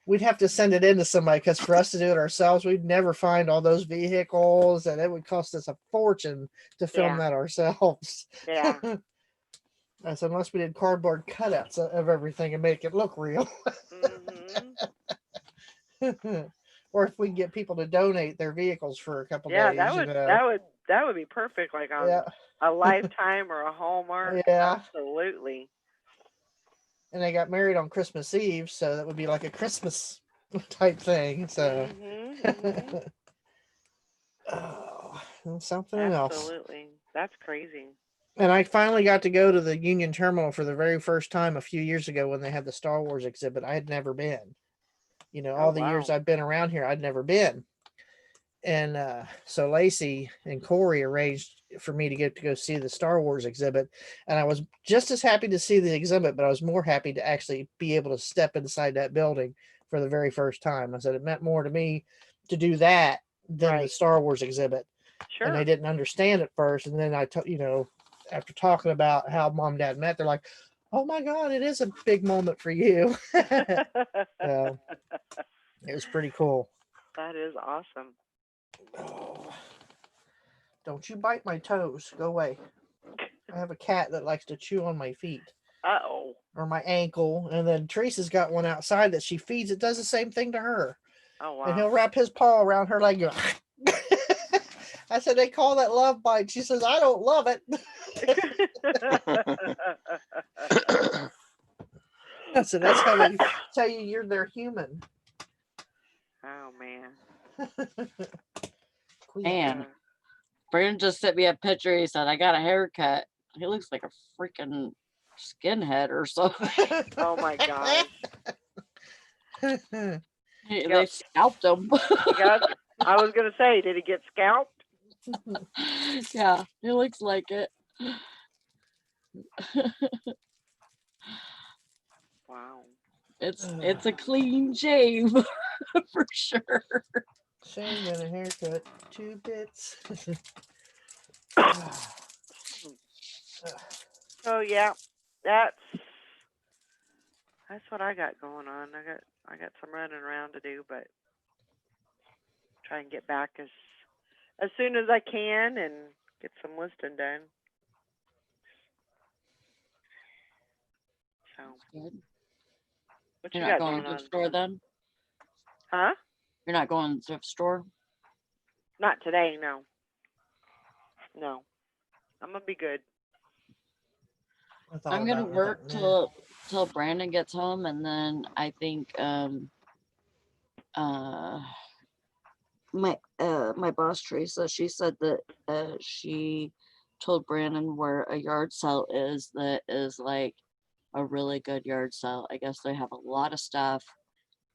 we'd have to send it in to somebody because for us to do it ourselves, we'd never find all those vehicles, and it would cost us a fortune to film Yeah. that ourselves. Yeah. I said, unless we did cardboard cutouts of everything and make it look real. Mm-hmm. Or if we can get people to donate their vehicles for a couple Yeah, days, that would be perfect, like on Yeah. a Lifetime or a Hallmark. Yeah. Absolutely. And they got married on Christmas Eve, so that would be like a Christmas type thing. So, Mm-hmm. oh, and something else. Absolutely. That's crazy. And I finally got to go to the Union Terminal for the very first time a few years ago when they had the Star Wars exhibit. I had never been. All the years wow. I've been around here, I'd never been. And so Lacey and Corey arranged for me to get to go see the Star Wars exhibit. And I was just as happy to see the exhibit, but I was more happy to actually be able to step inside that building for the very first time. I said it meant more to me to do that than the Right. Star Wars exhibit. And they Sure. didn't understand at first. And then after talking about how Mom and Dad met, they're like, oh my God, it is a big moment for you. So it was pretty cool. That is awesome. Oh, don't you bite my toes. Go away. I have a cat that likes to chew on my feet Uh-oh. or my ankle. And then Teresa's got one outside that she feeds. It does the same thing to her. Oh, And he'll wow. wrap his paw around her leg. I said, they call that love bite. She says, I don't love it. I said, that's how they tell you they're human. Oh, man. And Brandon just sent me a picture. He said, I got a haircut. He looks like a freaking skinhead or something. Oh, my gosh. They scalped him. I was going to say, did he get scalped? Yeah, it looks like it. Wow. It's a clean shave for sure. Shave and a haircut, 2 bits. So yeah, that's what I got going on. I got some running around to do, but try and get back as soon as I can and get some listing done. So Good. what You're you not got going going to the on? store then? Huh? You're not going to the thrift store? Not today, no. No. I'm gonna be good. I thought I'm gonna about it, I work thought, till Brandon gets home, and then I think my boss Teresa, she said that she told Brandon where a yard sale is that is like a really good yard sale. I guess they have a lot of stuff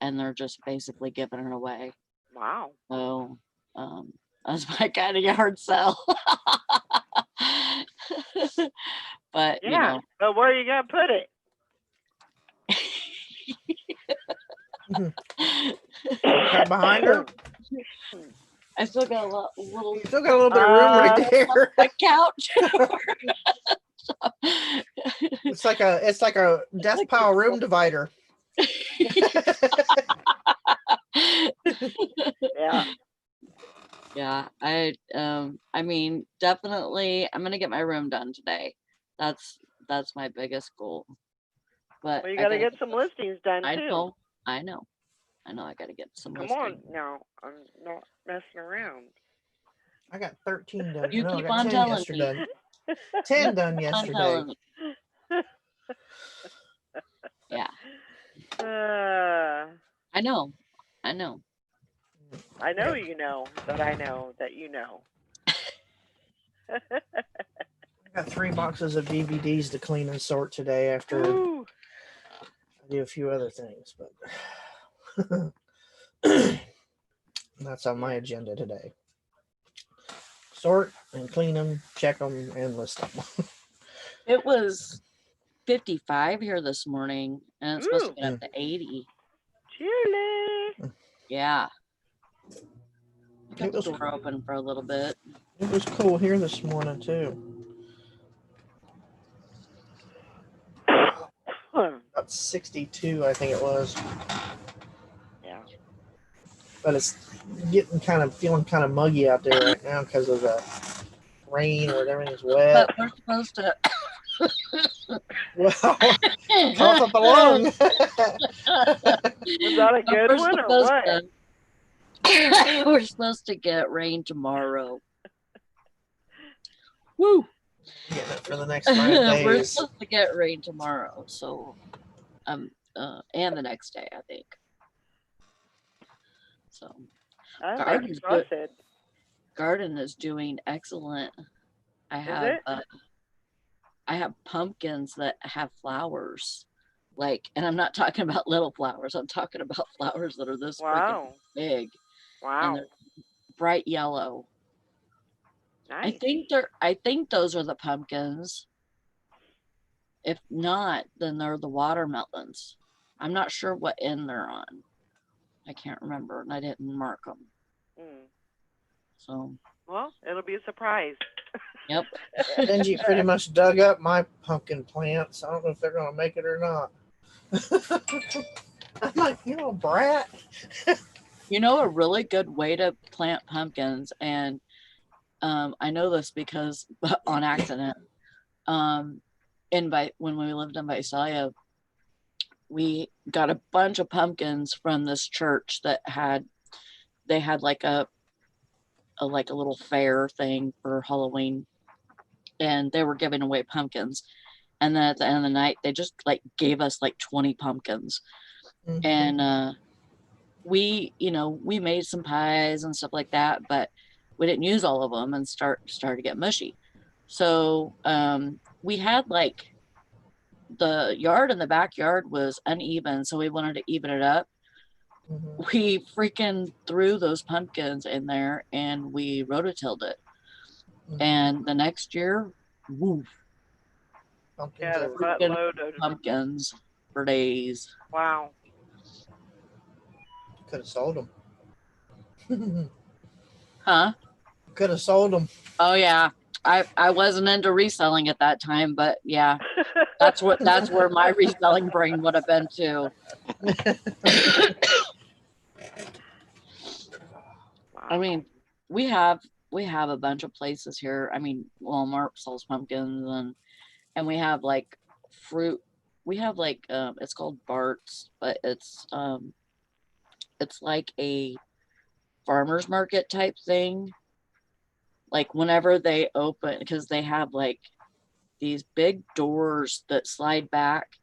and they're just basically giving it away. Wow. So that's my kind of yard sale. But you Yeah. know, But where you gonna put it? right behind her. I still got a little You still got a little bit of room right there. a couch. It's like a death like pile room divider. Yeah. Yeah, I mean, definitely I'm gonna get my room done today. That's my biggest goal. But Well, you I gotta gotta get some listings done I too. know, I know, I gotta get some Come on listings. now. I'm not messing around. I got 13 done. You No, I keep got on 10 telling yesterday. me. 10 done I'm yesterday. telling me. Yeah, I know, I know. I know you know that I know that you know. I got 3 boxes of DVDs to clean and sort today after Woo. I do a few other things, but that's on my agenda today. Sort and clean them, check them, and list them. It was 55 here this morning, and it's supposed to Ooh. get up to 80. Chilly. Yeah. I got It the was door open for a little bit. It was cool here this morning too. About 62, I think it was. Yeah. But it's feeling kind of muggy out there right now because of the rain where everything's wet. But we're supposed to. Well, cough up a lung. Was that a good We're one or supposed what? to- we're supposed to get rain tomorrow. Woo! Getting it for the next 5 We're days. supposed to get rain tomorrow, so and the next day, I think. So I think garden's so. I good. said, Garden is doing excellent. I have it? I have pumpkins that have flowers, like, and I'm not talking about little flowers. I'm talking about flowers that are this freaking Wow. big, and Wow. they're bright yellow. Nice. I think those are the pumpkins. If not, then they're the watermelons. I'm not sure what end they're on. I can't remember, and I didn't mark them. Mm. So, Well, it'll be a surprise. yep. Benji pretty much dug up my pumpkin plants. I don't know if they're going to make it or not. I'm like, you know, brat. You know, a really good way to plant pumpkins, and I know this because on accident, when we lived in Visalia, we got a bunch of pumpkins from this church that had like a little fair thing for Halloween, and they were giving away pumpkins. And then at the end of the night, they just like gave us like 20 pumpkins. Mhm. And we made some pies and stuff like that, but we didn't use all of them and started to get mushy. So we had like the yard in the backyard was uneven, so we wanted to even it up. Mhm. We freaking threw those pumpkins in there and we rototilled it. Mhm. And the next year, woo, Pumpkins Yeah, the everywhere. buttload of pumpkins for days. wow. Could have sold them. Huh? Could have sold them. Oh yeah. I wasn't into reselling at that time, but yeah, that's where my reselling brain would have been too. I mean, we have a bunch of places here. I mean, Walmart sells pumpkins, and we have like fruit. We have like it's called Bart's, but it's like a farmer's market type thing. Like whenever they open, because they have like these big doors that slide back,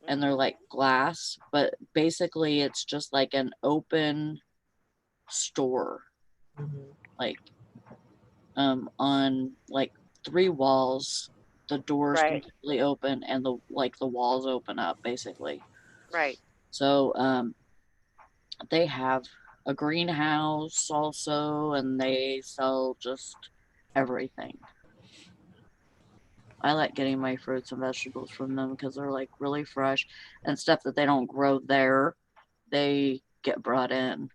and they're like glass, but basically it's just like an open store, Mhm. like on like 3 walls, the doors Right. completely open and the walls open up basically. Right. So they have a greenhouse also, and they sell just everything. I like getting my fruits and vegetables from them because they're like really fresh, and stuff that they don't grow there, they get brought in,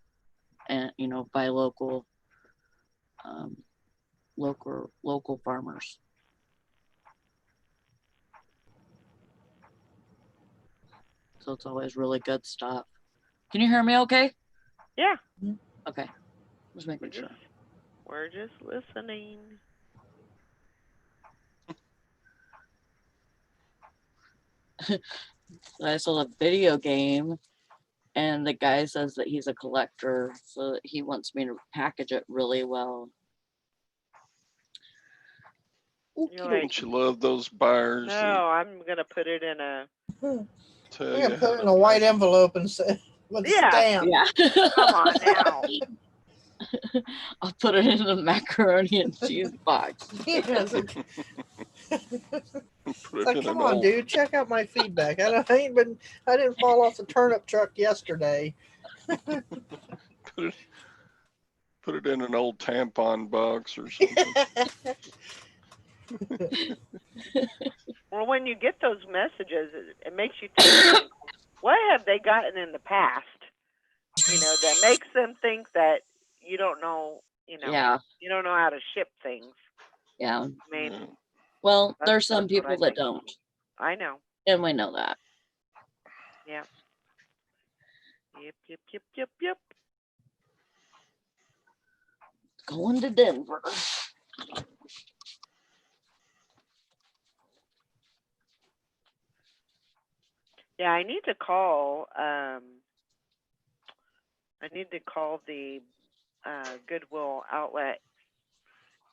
and by um, local farmers. So it's always really good stuff. Can you hear me okay? Yeah. Okay. Just making sure. We're just listening. I saw a video game, and the guy says that he's a collector, so that he wants me to package it really well. You're like, Don't you love those buyers that no, I'm gonna put it in a. tell We're you gonna how put it to in a white package? envelope and say with a Yeah. stamp. Yeah. Come on now. I'll put it in a macaroni and cheese box. Yeah, it's like, Put it's it like, in come an on, old, dude, check out my feedback. I didn't fall off the turnip truck yesterday. put it in an old tampon box or something. Well, when you get those messages, it makes you think, what have they gotten in the past? That makes them think that you don't know. Yeah. You don't know how to ship things. Yeah. I mean, Yeah. Well, That's- there's some that's what I people that think. don't, I know. and we know that. Yeah. Yep. Going to Denver. Yeah, I need to call. I need to call the Goodwill outlet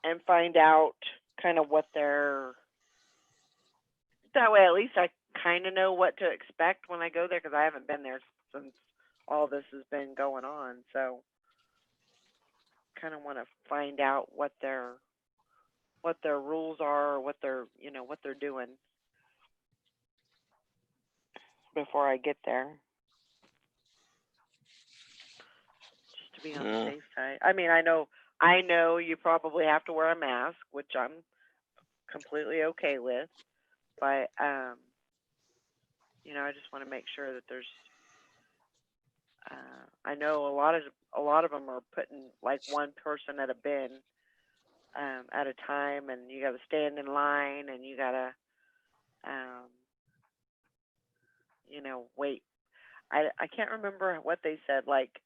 and find out kind of what they're. That way, at least I kind of know what to expect when I go there, because I haven't been there since all this has been going on. So, kind of want to find out what their rules are, or what they're doing before I get there. Just to be on the Yeah. safe side. I mean, I know you probably have to wear a mask, which I'm completely okay with, but I just want to make sure that there's. I know a lot of them are putting like one person at a bin at a time, and you got to stand in line, and you got to wait. I can't remember what they said. Like,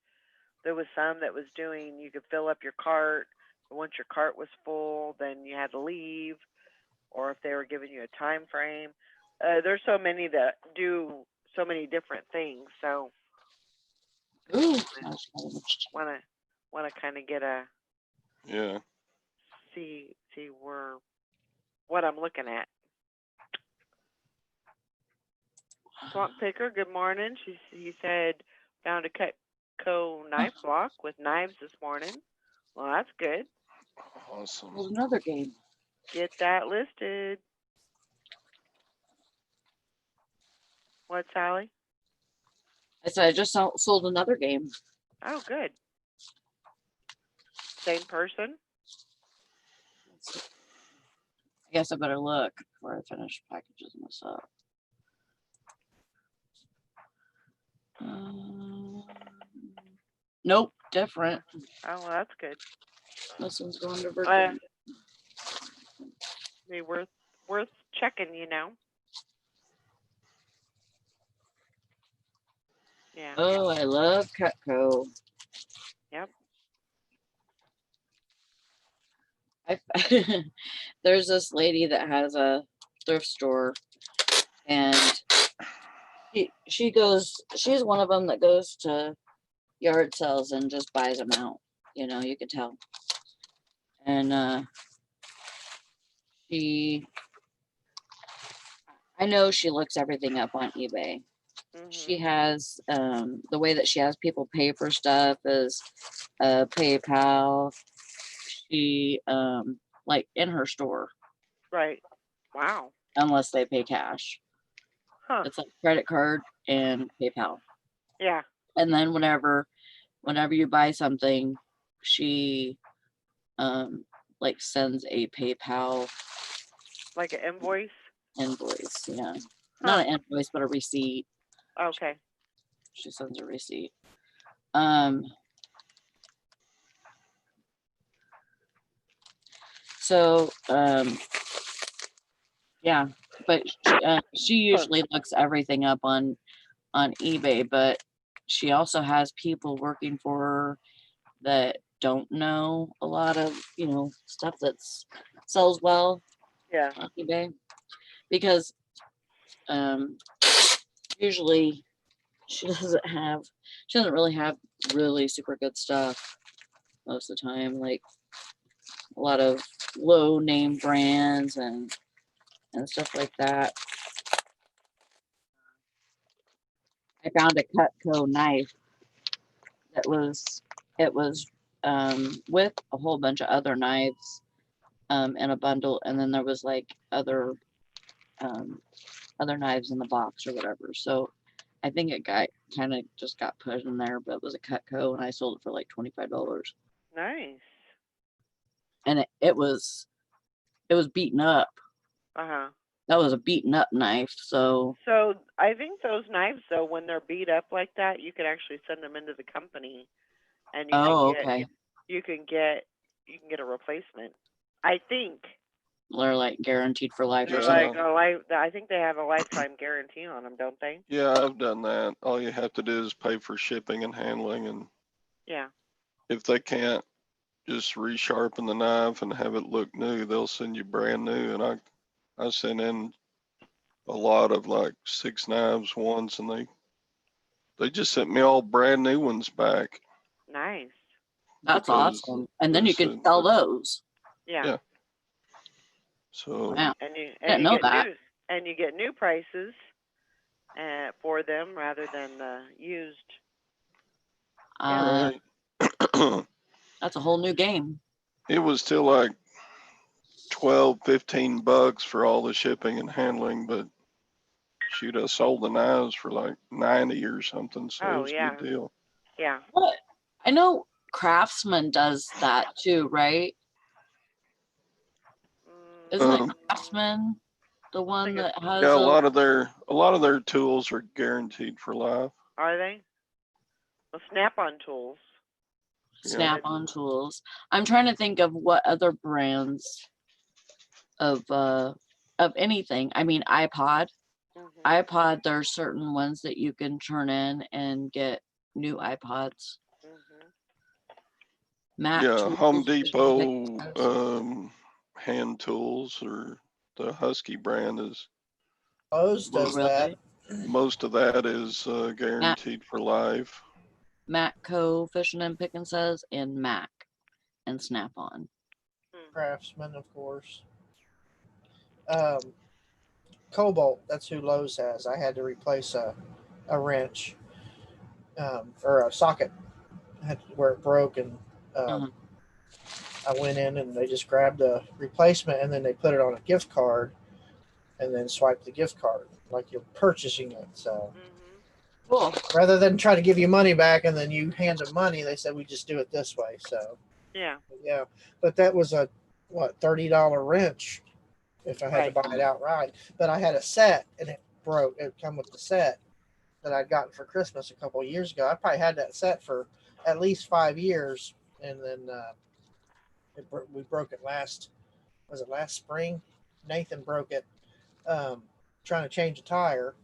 there was some that was doing, you could fill up your cart, but once your cart was full, then you had to leave, or if they were giving you a time frame. There's so many that do so many different things. So Ooh, want to kind of get a Yeah. see what I'm looking at. Swamp Picker, good morning. He said found a Cutco knife block with knives this morning. Well, that's good. Awesome. there's another game. Get that listed. What, Sally? I said I just sold another game. Oh, good. Same person? I guess I better look before I finish packaging this up. Nope, different. Oh, well, that's good. This one's going to Virginia. Be worth checking, Yeah. Oh, I love Cutco. Yep. There's this lady that has a thrift store, and she's one of them that goes to yard sales and just buys them out. You could tell. And she I know she looks everything up on eBay. She has the way that she has people pay for stuff is PayPal. She like in her store, Right. Wow. unless they pay cash. Huh. It's like credit card and PayPal. Yeah. And then whenever you buy something, she like sends a PayPal Like an invoice. invoice. Yeah. Huh. Not an invoice, but a receipt. Okay. She sends a receipt. So yeah, but she usually looks everything up on eBay, but she also has people working for her that don't know a lot of, stuff that's sells well Yeah. on eBay, because usually she doesn't really have really super good stuff most of the time, like a lot of low name brands and stuff like that. I found a Cutco knife that was with a whole bunch of other knives in a bundle, and then there was like other knives in the box or whatever. So I think it kind of just got put in there, but it was a Cutco, and I sold it for like $25. Nice. And it was beaten up. Uh-huh. That was a beaten up knife. So I think those knives, though, when they're beat up like that, you can actually send them into the company, and okay, you can get a replacement. I think they're like guaranteed for life or they're something. like I think they have a lifetime guarantee on them, don't they? Yeah, I've done that. All you have to do is pay for shipping and handling, and Yeah. if they can't just resharpen the knife and have it look new, they'll send you brand new. And I sent in a lot of like 6 knives once, and they just sent me all brand new ones back. Nice. That's because awesome. And then they you can said sell that- those. Yeah. Yeah. So Wow. And you Didn't know that. you get new prices for them rather than used. Uh, right. that's a whole new game. It was still like 12, $15 for all the shipping and handling, but shoot, I sold the knives for like 90 or something, so it Oh was a yeah. good deal. Yeah. What? I know Craftsman does that too, right? Isn't it Craftsman the one think that has Yeah, a lot of their tools are guaranteed for life. Are they? Well, Snap-on tools. Snap-on tools? I'm trying to think of what other brands of anything. I mean, iPod. iPod, there are certain ones that you can turn in and get new iPods. Mac Yeah, tools, Home Depot hand tools, or the Husky brand is Lowe's does that. most of that is guaranteed for life. Matco, Fishing and Pickin' says, and Mac and Snap-on. Craftsman, of course. Cobalt, that's who Lowe's has. I had to replace a wrench or a socket where it broke, and I went in and they just grabbed a replacement, and then they put it on a gift card and then swiped the gift card like you're purchasing it. So Cool. rather than try to give you money back and then you hand them money, they said we just do it this way. So yeah, but that was a $30 wrench if I had to buy it outright. But I had a set and it broke. It come with the set that I'd gotten for Christmas a couple of years ago. I probably had that set for at least 5 years, and then we broke it last spring? Nathan broke it trying to change a tire,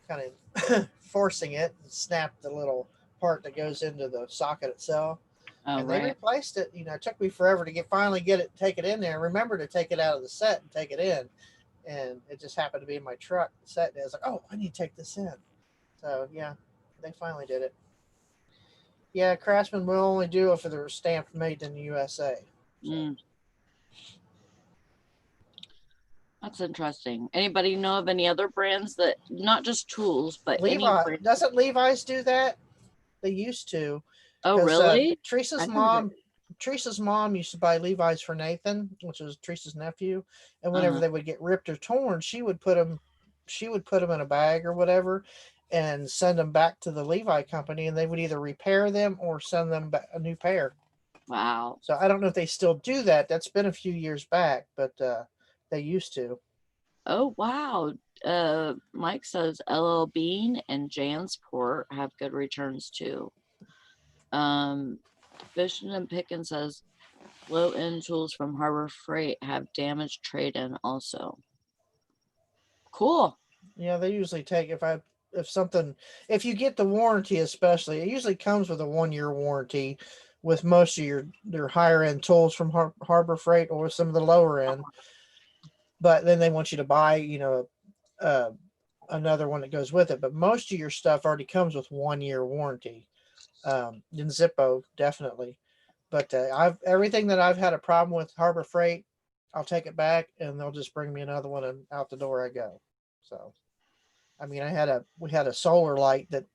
kind of forcing it, and snapped the little part that goes into the socket itself. And they replaced it. It took me forever to take it in there. Remember to take it out of the set and take it in. And it just happened to be in my truck set. And I was like, oh, I need to take this in. So yeah, they finally did it. Yeah, Craftsman will only do it for the stamped made in the USA. So. That's interesting. Anybody know of any other brands that not just tools, but any Levi brand? doesn't Levi's do that? They used to. Oh, Because really? Teresa's I never heard- mom used to buy Levi's for Nathan, which was Teresa's nephew, and whenever Uh-huh. they would get ripped or torn, she would put them in a bag or whatever, and send them back to the Levi company, and they would either repair them or send them back a new pair. Wow. So I don't know if they still do that. That's been a few years back, but they used to. Oh, wow. Mike says LL Bean and Jansport have good returns too. Fishing and Pickin says low end tools from Harbor Freight have damaged trade in also. Cool. Yeah, they usually take if you get the warranty, especially it usually comes with a 1 year warranty with most of their higher end tools from Harbor Freight or some of the lower end. But then they want you to buy, another one that goes with it. But most of your stuff already comes with 1 year warranty. In Zippo, definitely. But I've everything that I've had a problem with Harbor Freight, I'll take it back and they'll just bring me another one and out the door I go. So, I mean, we had a solar light that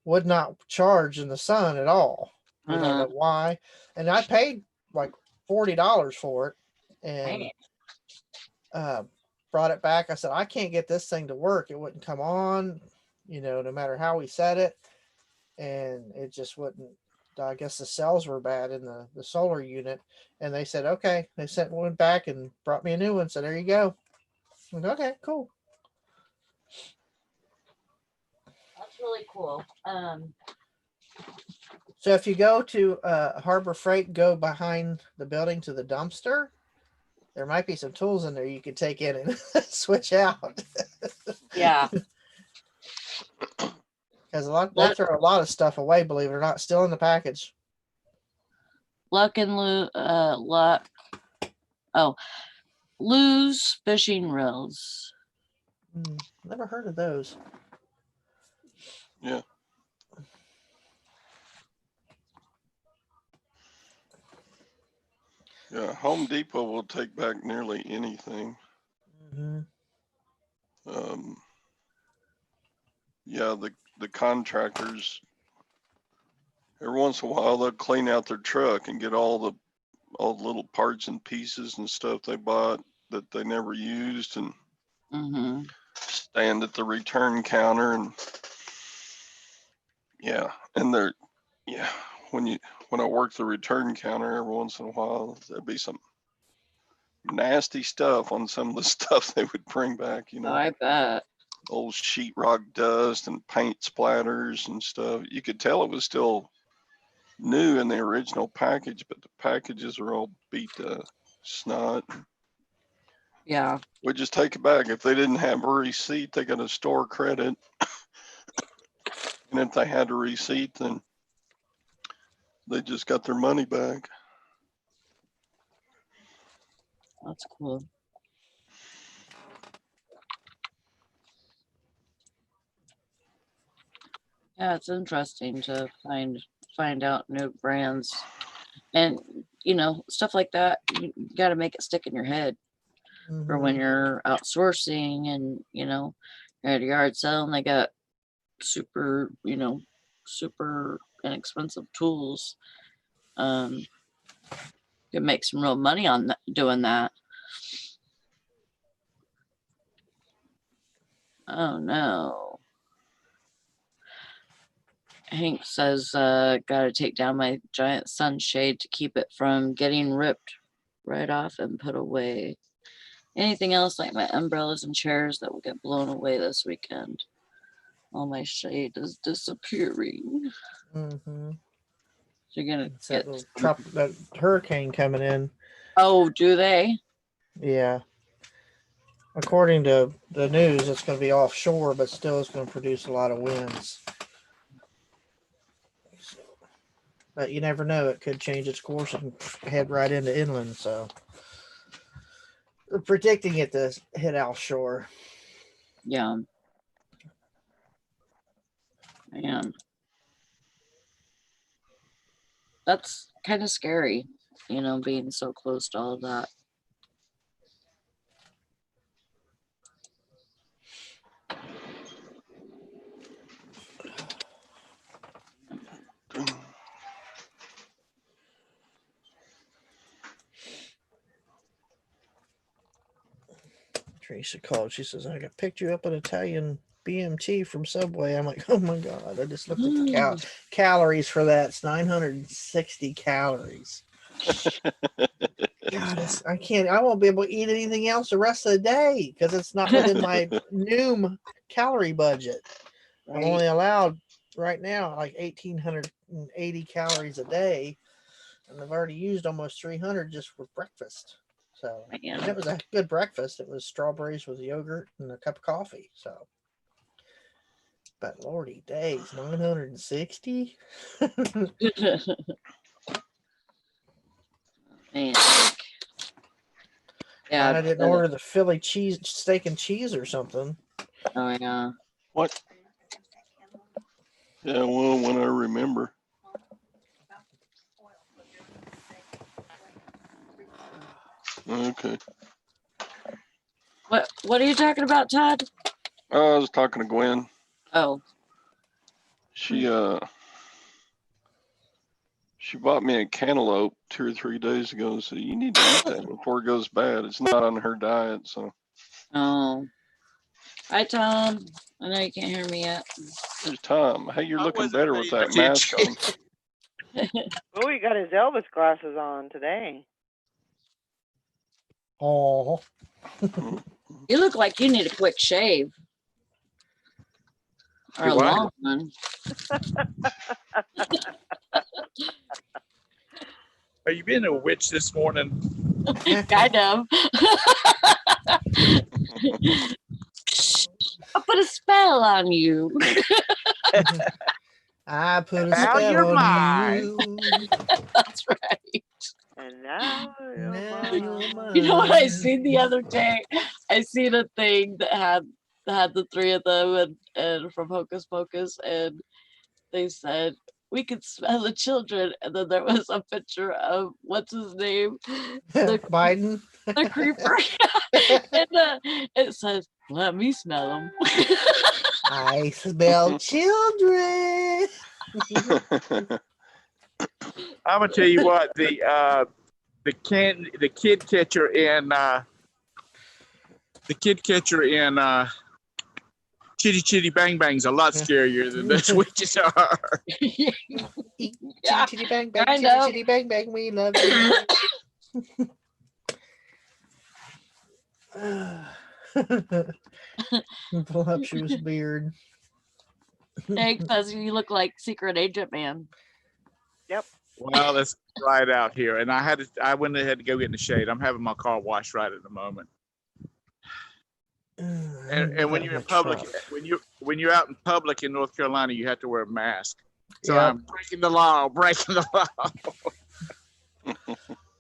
would not charge in the sun at all. We don't know why, and I paid like $40 for it, and Man. brought it back. I said I can't get this thing to work. It wouldn't come on, no matter how we set it, and it just wouldn't. I guess the cells were bad in the solar unit, and they said okay. They sent one back and brought me a new one. So there you go. I went, okay, cool. That's really cool. So if you go to Harbor Freight, go behind the building to the dumpster. There might be some tools in there you could take in and switch out. Yeah. Because they throw a lot of stuff away, believe it or not, still in the package. Luck and Luck. Oh, Lou's fishing reels. Never heard of those. Yeah. Yeah, Home Depot will take back nearly anything. Mm-hmm. Yeah, the contractors, every once in a while they'll clean out their truck and get all the little parts and pieces and stuff they bought that they never used and stand at the return counter and when I work the return counter every once in a while there'd be some nasty stuff on some of the stuff they would bring back, I bet. old sheetrock dust and paint splatters and stuff. You could tell it was still new in the original package, but the packages are all beat to snot. Yeah. We just take it back. If they didn't have a receipt, they got a store credit. And if they had a receipt, then they just got their money back. That's cool. Yeah, it's interesting to find out new brands and stuff like that. You got to make it stick in your head for when you're outsourcing and you're at a yard sale and they got super inexpensive tools. You can make some real money on doing that. Oh no. Hank says, gotta take down my giant sunshade to keep it from getting ripped right off and put away. Anything else like my umbrellas and chairs that will get blown away this weekend? All my shade is disappearing. Mm-hmm. So you're gonna It's get that hurricane coming in. Oh, do they? Yeah. According to the news, it's going to be offshore, but still it's going to produce a lot of winds. But you never know. It could change its course and head right into inland. So they're predicting it to hit offshore. Yeah. Man. That's kind of scary, being so close to all of that. Teresa called. She says, I got picked you up an Italian BMT from Subway. I'm like, oh my God. I just looked at the calories for that. It's 960 calories. God, I won't be able to eat anything else the rest of the day because it's not within my Noom calorie budget. I'm Right. only allowed right now like 1,880 calories a day. And I've already used almost 300 just for breakfast. So Man. and it was a good breakfast. It was strawberries with yogurt and a cup of coffee. So, but lordy days, 960. Man. Glad Yeah. I didn't order the Philly cheese steak and cheese or something. Oh yeah. What? Yeah, well, when I remember. Okay. What are you talking about, Todd? I was talking to Gwen. Oh. She bought me a cantaloupe 2 or 3 days ago and said, you need to eat that before it goes bad. It's not on her diet, so. Oh. Hi, Tom. I know you can't hear me yet. There's Tom. Hey, you're I looking wasn't better with paying that mask on. Oh, he got his Elvis glasses on today. Oh, You look like you need a quick shave. Or a Do I? long one. Are you being a witch this morning? Kind of. I put a spell on you. I put a Now you're spell on mine. you. That's right. And now you're Now you're mine. You know what I mine. seen the other day? I seen a thing that had the three of them and from Hocus Pocus, and they said we could smell the children, and then there was a picture of what's his name, the Biden. the creeper, and it says, "Let me smell them." I smell children. I'm gonna tell you what, the kid catcher in Chitty Chitty Bang Bang's a lot scarier than those witches are. Yeah, Chitty chitty bang bang, kind chitty of. chitty bang bang, we love you. Voluptuous beard. Hey, because you look like Secret Agent Man. Well, let's dry it out here, and I went ahead to go get in the shade. I'm having my car washed right at the moment. And when you're in public, when you're out in public in North Carolina, you have to wear a mask. So Yep. I'm breaking the law.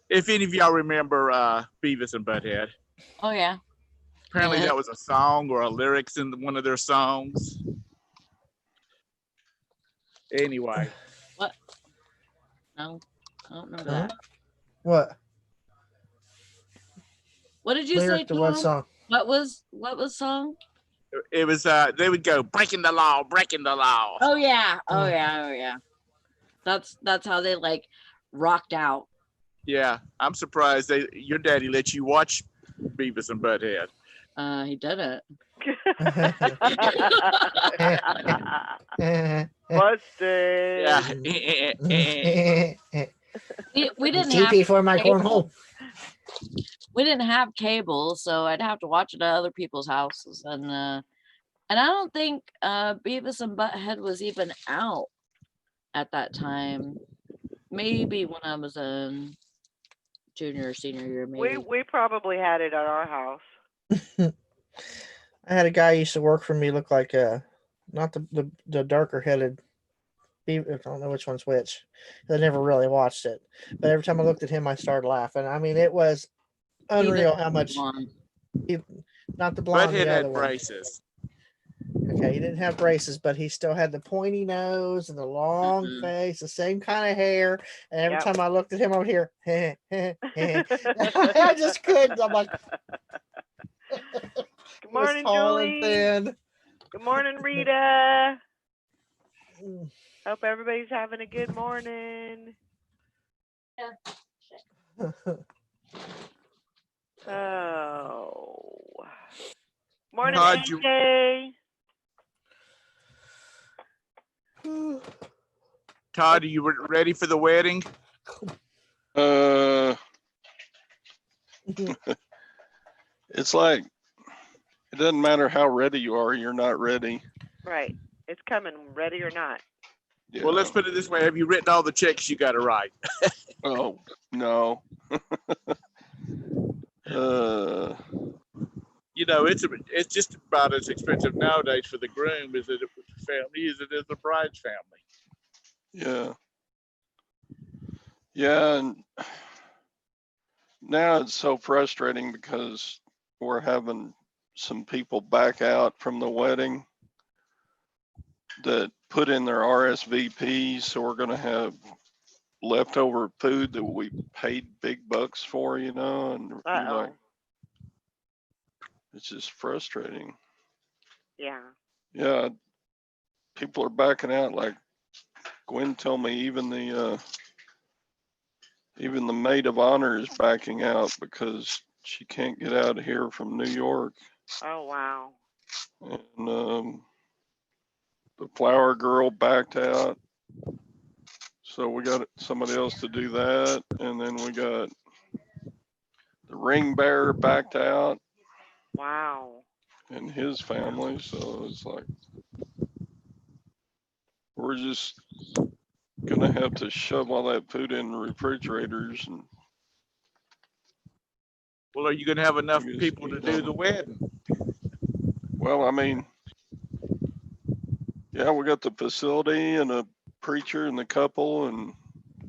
If any of y'all remember Beavis and Butthead, Oh yeah. apparently Yeah. that was a song or a lyrics in one of their songs. Anyway, No, I don't know Huh? that. What? What did you say, Lyric to what Tom? song? What was song? it was they would go breaking the law. Oh yeah. Oh Mm. yeah. Oh yeah. That's how they like rocked out. Yeah, I'm surprised your daddy let you watch Beavis and Butthead. He did it. Busted. Yeah. We didn't have TP for my cable. cornhole. We didn't have cable, so I'd have to watch it at other people's houses, and I don't think Beavis and Butthead was even out at that time. Maybe when I was in junior or senior year, maybe. We probably had it at our house. I had a guy who used to work for me, look like not the darker headed. I don't know which one's which. I never really watched it, but every time I looked at him, I started laughing. I mean, it was unreal how much. Not the blonde, Butthead the other had one. braces. Okay, he didn't have braces, but he still had the pointy nose and the long Mhm. face, the same kind of hair. And every Yep. time I looked at him over here, I just couldn't. I'm like, Good morning, tall and Julie. thin. Good morning, Rita. Mm. Hope everybody's having a good morning. Oh. Morning, Todd, you- AJ. Todd, are you ready for the wedding? It's like, it doesn't matter how ready you are, you're not ready. Right. It's coming, ready or not. Yeah. Well, let's put it this way. Have you written all the checks you got to write? Oh, no. You know, it's just about as expensive nowadays for the groom as it with the family as it is the bride's family. Yeah. Yeah, and now it's so frustrating because we're having some people back out from the wedding that put in their RSVPs, so we're gonna have leftover food that we paid big bucks for, and you're Uh-oh. like, it's just frustrating. Yeah. Yeah, people are backing out. Like Gwen told me, even the maid of honor is backing out because she can't get out of here from New York. Oh, wow. And the flower girl backed out. So we got somebody else to do that. And then we got the ring bearer backed out Wow. and his family. So it's like, we're just gonna have to shove all that food in the refrigerators. And Well, are you going to have enough Yes, people to we do don't. the wedding? well, I mean, yeah, we got the facility and a preacher and the couple, and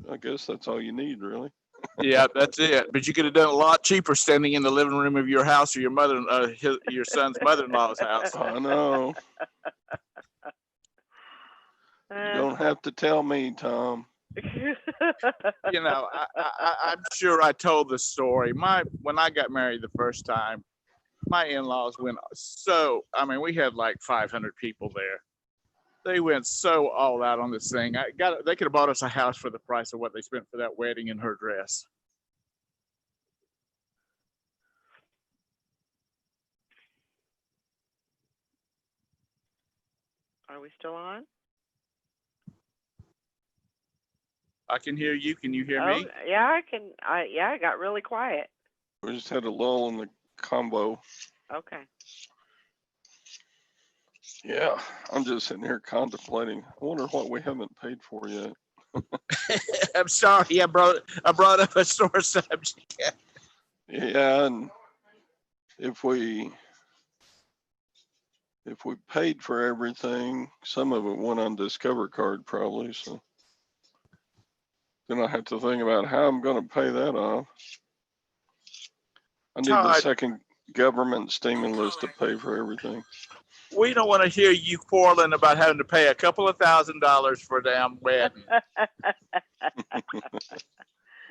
I guess that's all you need, really. Yeah, that's it. But you could have done a lot cheaper standing in the living room of your house or your your son's mother-in-law's house. I know. You don't have to tell me, Tom. You know, I'm sure I told the story. When I got married the first time, my in-laws went we had like 500 people there. They went so all out on this thing. They could have bought us a house for the price of what they spent for that wedding and her dress. Are we still on? I can hear you. Can you hear Oh, me? yeah, I can. I got really quiet. We just had a lull in the combo. Okay. Yeah, I'm just sitting here contemplating. I wonder what we haven't paid for yet. I'm sorry. I brought up a sore subject. Yeah, and if we paid for everything, some of it went on Discover card probably. So then I have to think about how I'm going to pay that off. I need the Todd. second government stimulus to pay for everything. We don't want to hear you quarreling about having to pay a couple of $1,000s for a damn wedding.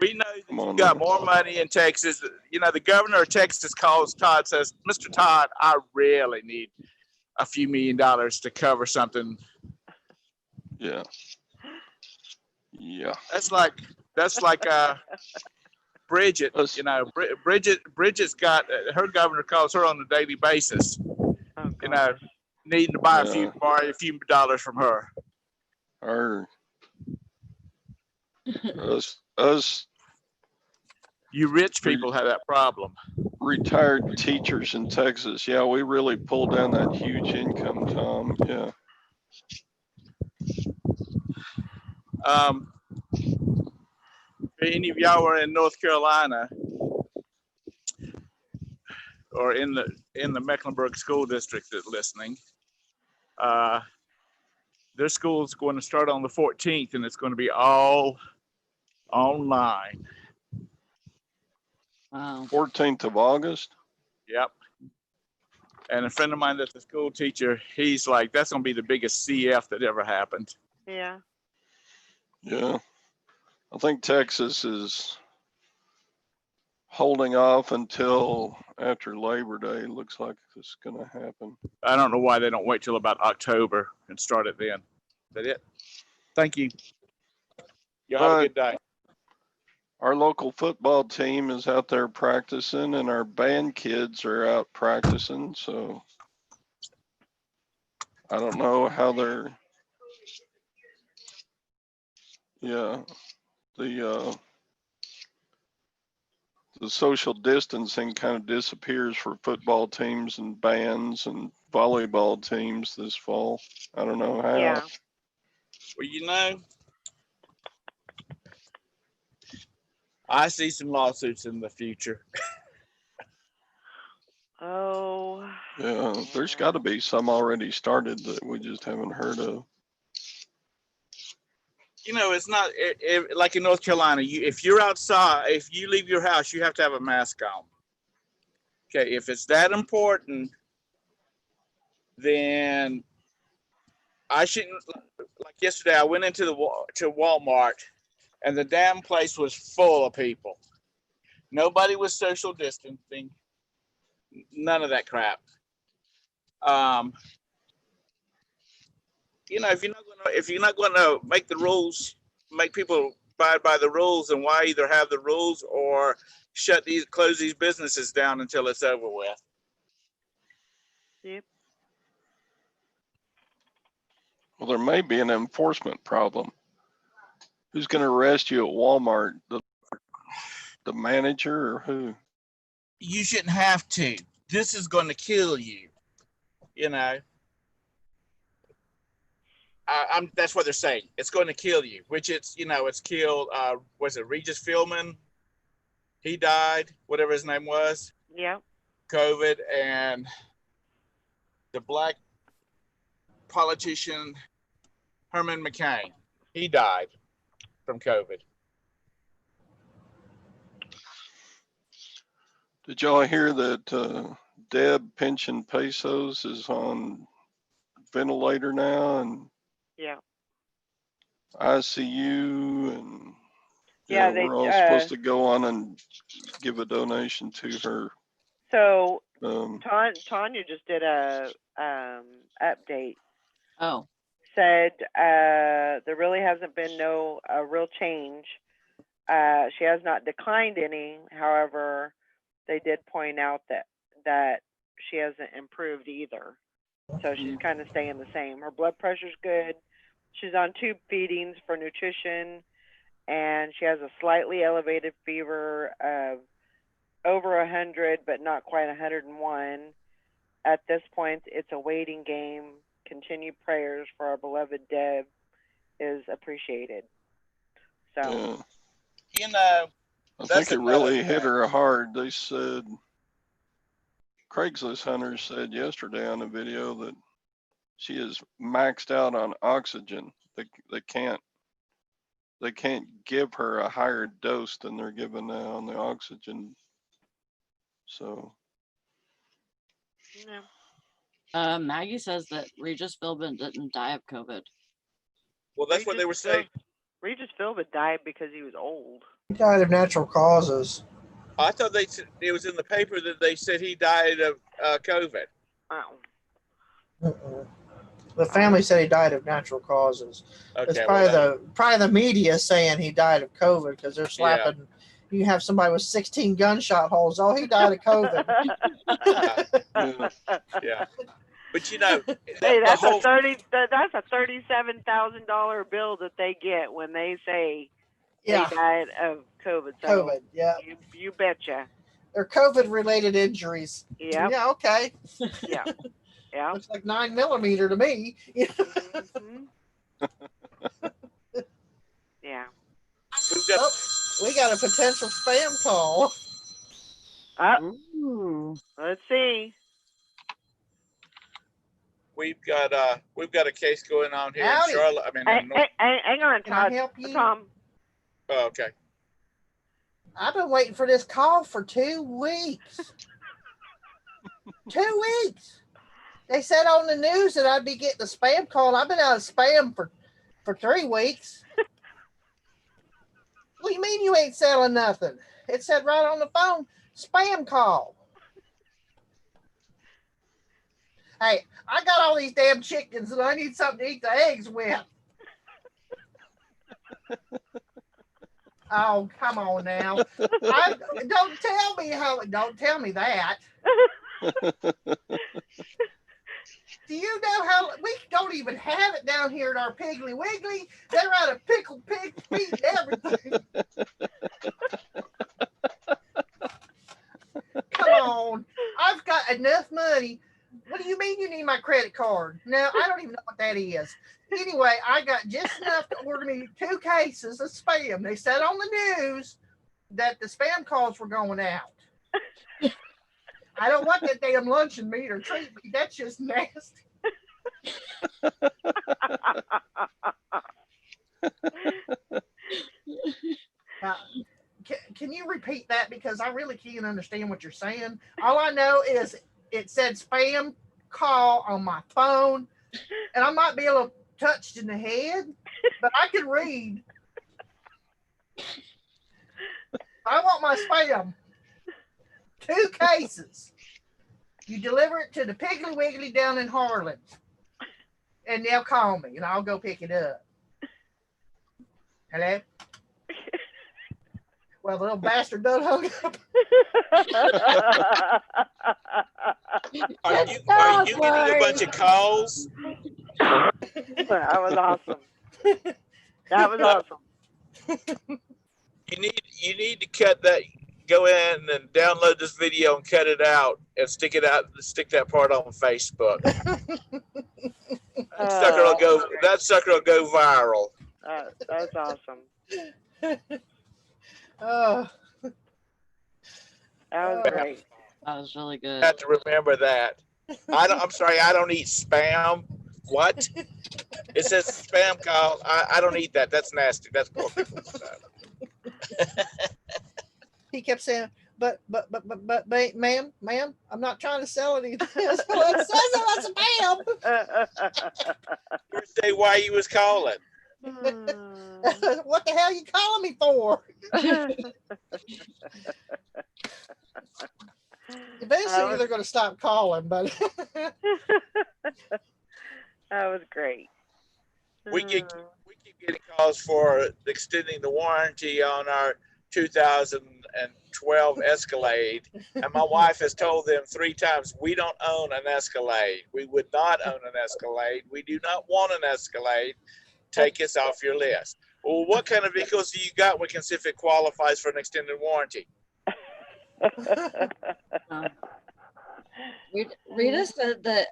We know that Come you on got now. more money in Texas. You know, the governor of Texas calls Todd, says, Mr. Todd, I really need a few $1 million to cover something. Yeah. Yeah. That's like Bridget, Us- you know, Bridget's got, her governor calls her on a daily basis, Oh, you know, gosh. needing to borrow Yeah. a few dollars from her. Our us You rich people have that problem. retired teachers in Texas. Yeah, we really pulled down that huge income, Tom. Yeah. If any of y'all were in North Carolina or in the Mecklenburg School District that's listening, their school's going to start on the 14th, and it's going to be all online. Wow. 14th of August. Yep. And a friend of mine that's a school teacher, he's like, that's going to be the biggest CF that ever happened. Yeah. Yeah. I think Texas is holding off until after Labor Day. Looks like it's going to happen. I don't know why they don't wait till about October and start it then. Is that it? Thank you. Y'all have a good day. Our local football team is out there practicing and our band kids are out practicing, so I don't know how they're, yeah, the social distancing kind of disappears for football teams and bands and volleyball teams this fall. I don't know how. Yeah. Well, I see some lawsuits in the future. Oh. Yeah, there's got to be some already started that we just haven't heard of. It's not like in North Carolina. If you're outside, if you leave your house, you have to have a mask on. Okay, if it's that important, then I shouldn't. Like yesterday, I went into to Walmart, and the damn place was full of people. Nobody was social distancing. None of that crap. If you're not gonna make the rules, make people abide by the rules, and why either have the rules or close these businesses down until it's over with. Yep. Well, there may be an enforcement problem. Who's going to arrest you at Walmart? The manager or who? You shouldn't have to. This is going to kill you. That's what they're saying. It's going to kill you, which it's killed. Was it Regis Philbin? He died, whatever his name was. Yep. COVID, and the black politician Herman McCain. He died from COVID. Did y'all hear that Deb Pension Pesos is on ventilator now and Yeah. ICU and Yeah, they, we're all supposed to go on and give a donation to her. So Tanya just did a update. Oh, Said there really hasn't been a real change. She has not declined any. However, they did point out that she hasn't improved either. So she's kind of staying the same. Her blood pressure's good. She's on tube feedings for nutrition, and she has a slightly elevated fever of over 100, but not quite 101. At this point, it's a waiting game. Continued prayers for our beloved Deb is appreciated. So, I think it really hit thing. her hard. They said, Craigslist hunters said yesterday on the video that she is maxed out on oxygen. They can't give her a higher dose than they're giving now on the oxygen. So. yeah. Maggie says that Regis Philbin didn't die of COVID. Well, that's what they were saying. Regis Philbin died because he was old. He died of natural causes. I thought it was in the paper that they said he died of COVID. Oh. Mm-mm. The family said he died of natural causes. Okay, It's probably the media saying he died of COVID because they're slapping. Yeah. You have somebody with 16 gunshot holes. Oh, he died of COVID. Yeah, but hey, that's a $37,000 bill that they get when they say they died of COVID. So COVID, yeah. You betcha. They're COVID-related injuries. Yeah. Yeah. Okay. Yeah. Yeah. Looks like 9mm to me. Mm-hmm. Yeah. We got a potential spam call. Let's see. We've got a case going on here Howdy. in Charlotte. Hang on, Todd. Can I help you? Tom. Oh, okay. I've been waiting for this call for 2 weeks. 2 weeks. They said on the news that I'd be getting a spam call. I've been out of spam for 3 weeks. What do you mean you ain't selling nothing? It said right on the phone, spam call. Hey, I got all these damn chickens and I need something to eat the eggs with. Oh, come on now. Don't tell me don't tell me that. Do you know how we don't even have it down here at our Piggly Wiggly? They're out of pickled pig feet and everything. Come on. I've got enough money. What do you mean you need my credit card? No, I don't even know what that is. Anyway, I got just enough to order me 2 cases of Spam. They said on the news that the Spam calls were going out. I don't want that damn luncheon meat or treat me. That's just nasty. Can you repeat that? Because I really can't understand what you're saying. All I know is it said Spam call on my phone, and I might be a little touched in the head, but I can read. I want my Spam. 2 cases. You deliver it to the Piggly Wiggly down in Harlan, and they'll call me, and I'll go pick it up. Hello? Well, the little bastard done hung up. Are you getting a bunch of calls? That was awesome. That was awesome. You need to cut that. Go in and download this video and cut it out and stick that part on Facebook. That sucker will go viral. That's awesome. Oh, That was great. That was really good. I have to remember that. I'm sorry, I don't eat Spam. What? It says Spam call. I don't eat that. That's nasty. That's poor people's stuff. he kept saying, but, ma'am, I'm not trying to sell anything. It says it was Spam. You say why you was calling. What the hell you calling me for? Eventually, they're going to stop calling, but That was great. We keep getting calls for extending the warranty on our 2012 Escalade, and my wife has told them 3 times, we don't own an Escalade. We would not own an Escalade. We do not want an Escalade. Take us off your list. Well, what kind of vehicles do you got? We can see if it qualifies for an extended warranty. Rita said that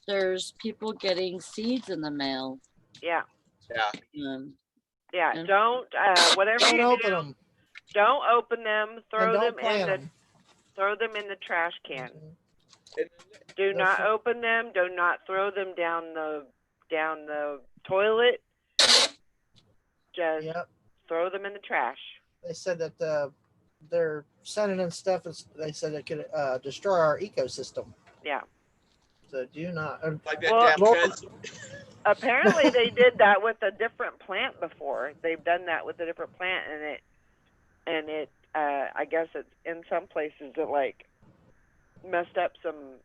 there's people getting seeds in the mail. Yeah. Yeah. Yeah. And- Don't whatever don't you open do, them. don't open them. And Throw don't them plant in the them. throw them in the trash can. And Do That's not it. open them. Do not throw them down the toilet. Just Yep. throw them in the trash. They said that they're sending in stuff. They said it could destroy our ecosystem. Yeah. So do not. like that Well, damn Lord- kudzu. Apparently they did that with a different plant before. They've done that with a different plant, and it I guess it's in some places it like messed up some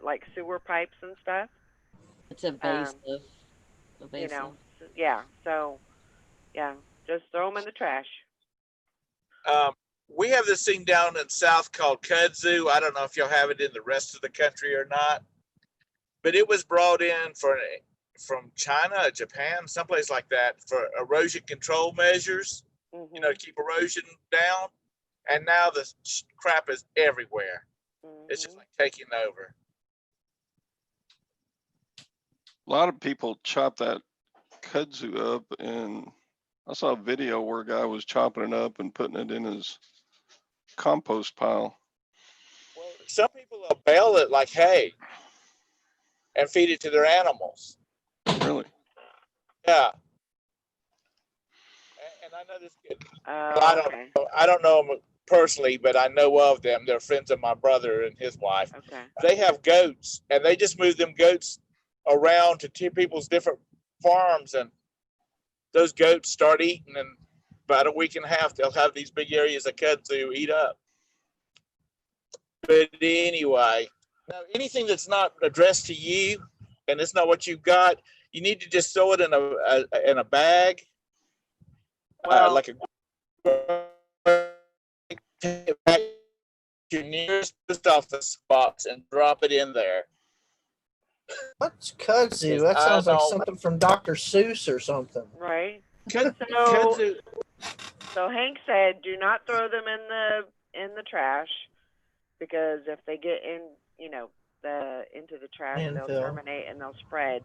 like sewer pipes and stuff. It's invasive. You know, yeah. So yeah, just throw them in the trash. We have this thing down in South called kudzu. I don't know if y'all have it in the rest of the country or not, but it was brought in from China, Japan, someplace like that, for erosion control measures, Mm-hmm. you know, to keep erosion down. And now the crap is everywhere. It's just like taking over. A lot of people chop that kudzu up, and I saw a video where a guy was chopping it up and putting it in his compost pile. Well, some people will bale it like hay and feed it to their animals. Really? Yeah. And I know this kid. Okay. I don't know them personally, but I know of them. They're friends of my brother and his wife. Okay. They have goats, and they just move them goats around to people's different farms, and those goats start eating, and about a week and a half, they'll have these big areas of kudzu eat up. But anyway, now anything that's not addressed to you, and it's not what you've got, you need to just throw it in a bag Well, like a take it back to your nearest post office box and drop it in there. What's kudzu? Yes, That I sounds like know. something from Dr. Seuss or something. right. Kudzu, So- kudzu, So Hank said, do not throw them in the trash, because if they get in, into the trash, they'll Landfill. germinate and they'll spread.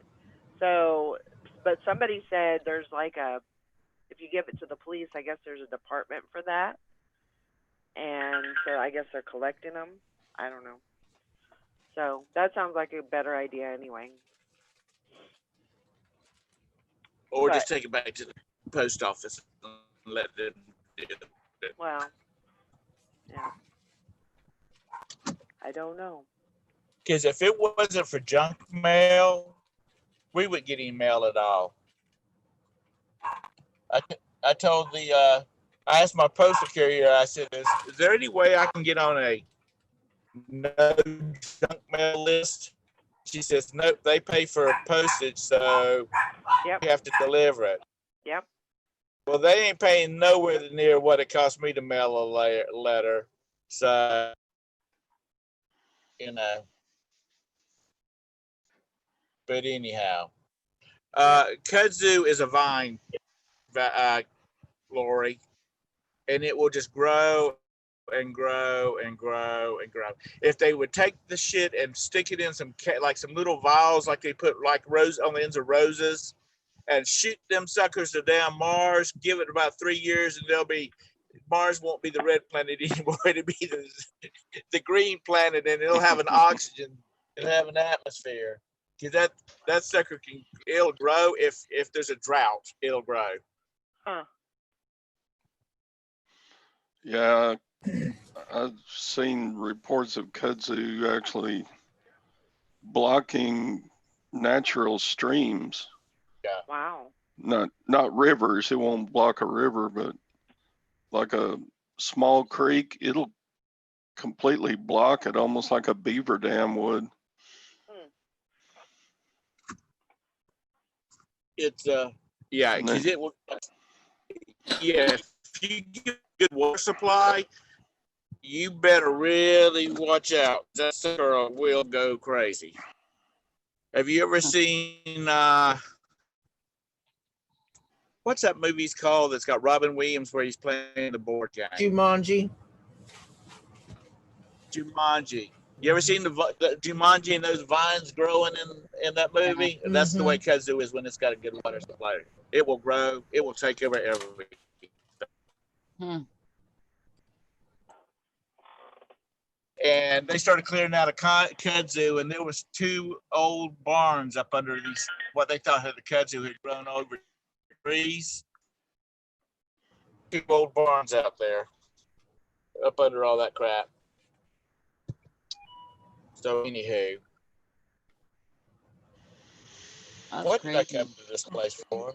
So, but somebody said there's like if you give it to the police, I guess there's a department for that, and so I guess they're collecting them. I don't know. So that sounds like a better idea anyway. or But- just take it back to the post office and let them do it. Well, yeah. I don't know. Because if it wasn't for junk mail, we wouldn't get any mail at all. I told I asked my postal carrier, I said, is there any way I can get on a no junk mail list? She says, nope, they pay for postage, so Yep. you have to deliver it. Yep. Well, they ain't paying nowhere near what it cost me to mail a letter. So, but anyhow, kudzu is a vine, Lori, and it will just grow and grow and grow and grow. If they would take the shit and stick it in some little vials, like they put like rose on the ends of roses, and shoot them suckers to damn Mars, give it about 3 years, and Mars won't be the red planet anymore. It'll be the green planet, and it'll have an oxygen, it'll have an atmosphere. Because that sucker it'll grow if there's a drought, it'll grow. Huh. Yeah, I've seen reports of kudzu actually blocking natural streams. Wow. Not rivers. It won't block a river, but like a small creek, it'll completely block it, almost like a beaver dam would. It's because it will. Yeah, if you get good water supply, you better really watch out. That sucker will go crazy. Have you ever seen what's that movie's called that's got Robin Williams where he's playing the board game? Jumanji. Jumanji. You ever seen the Jumanji and those vines growing in that movie? Mm-hmm. That's the way kudzu is when it's got a good water supply. It will grow. It will take over everything. And they started clearing out a kudzu, and there was 2 old barns up under these, what they thought had the kudzu had grown over trees. 2 old barns out there, up under all that crap. So anywho, That's what did I crazy. come to this place for?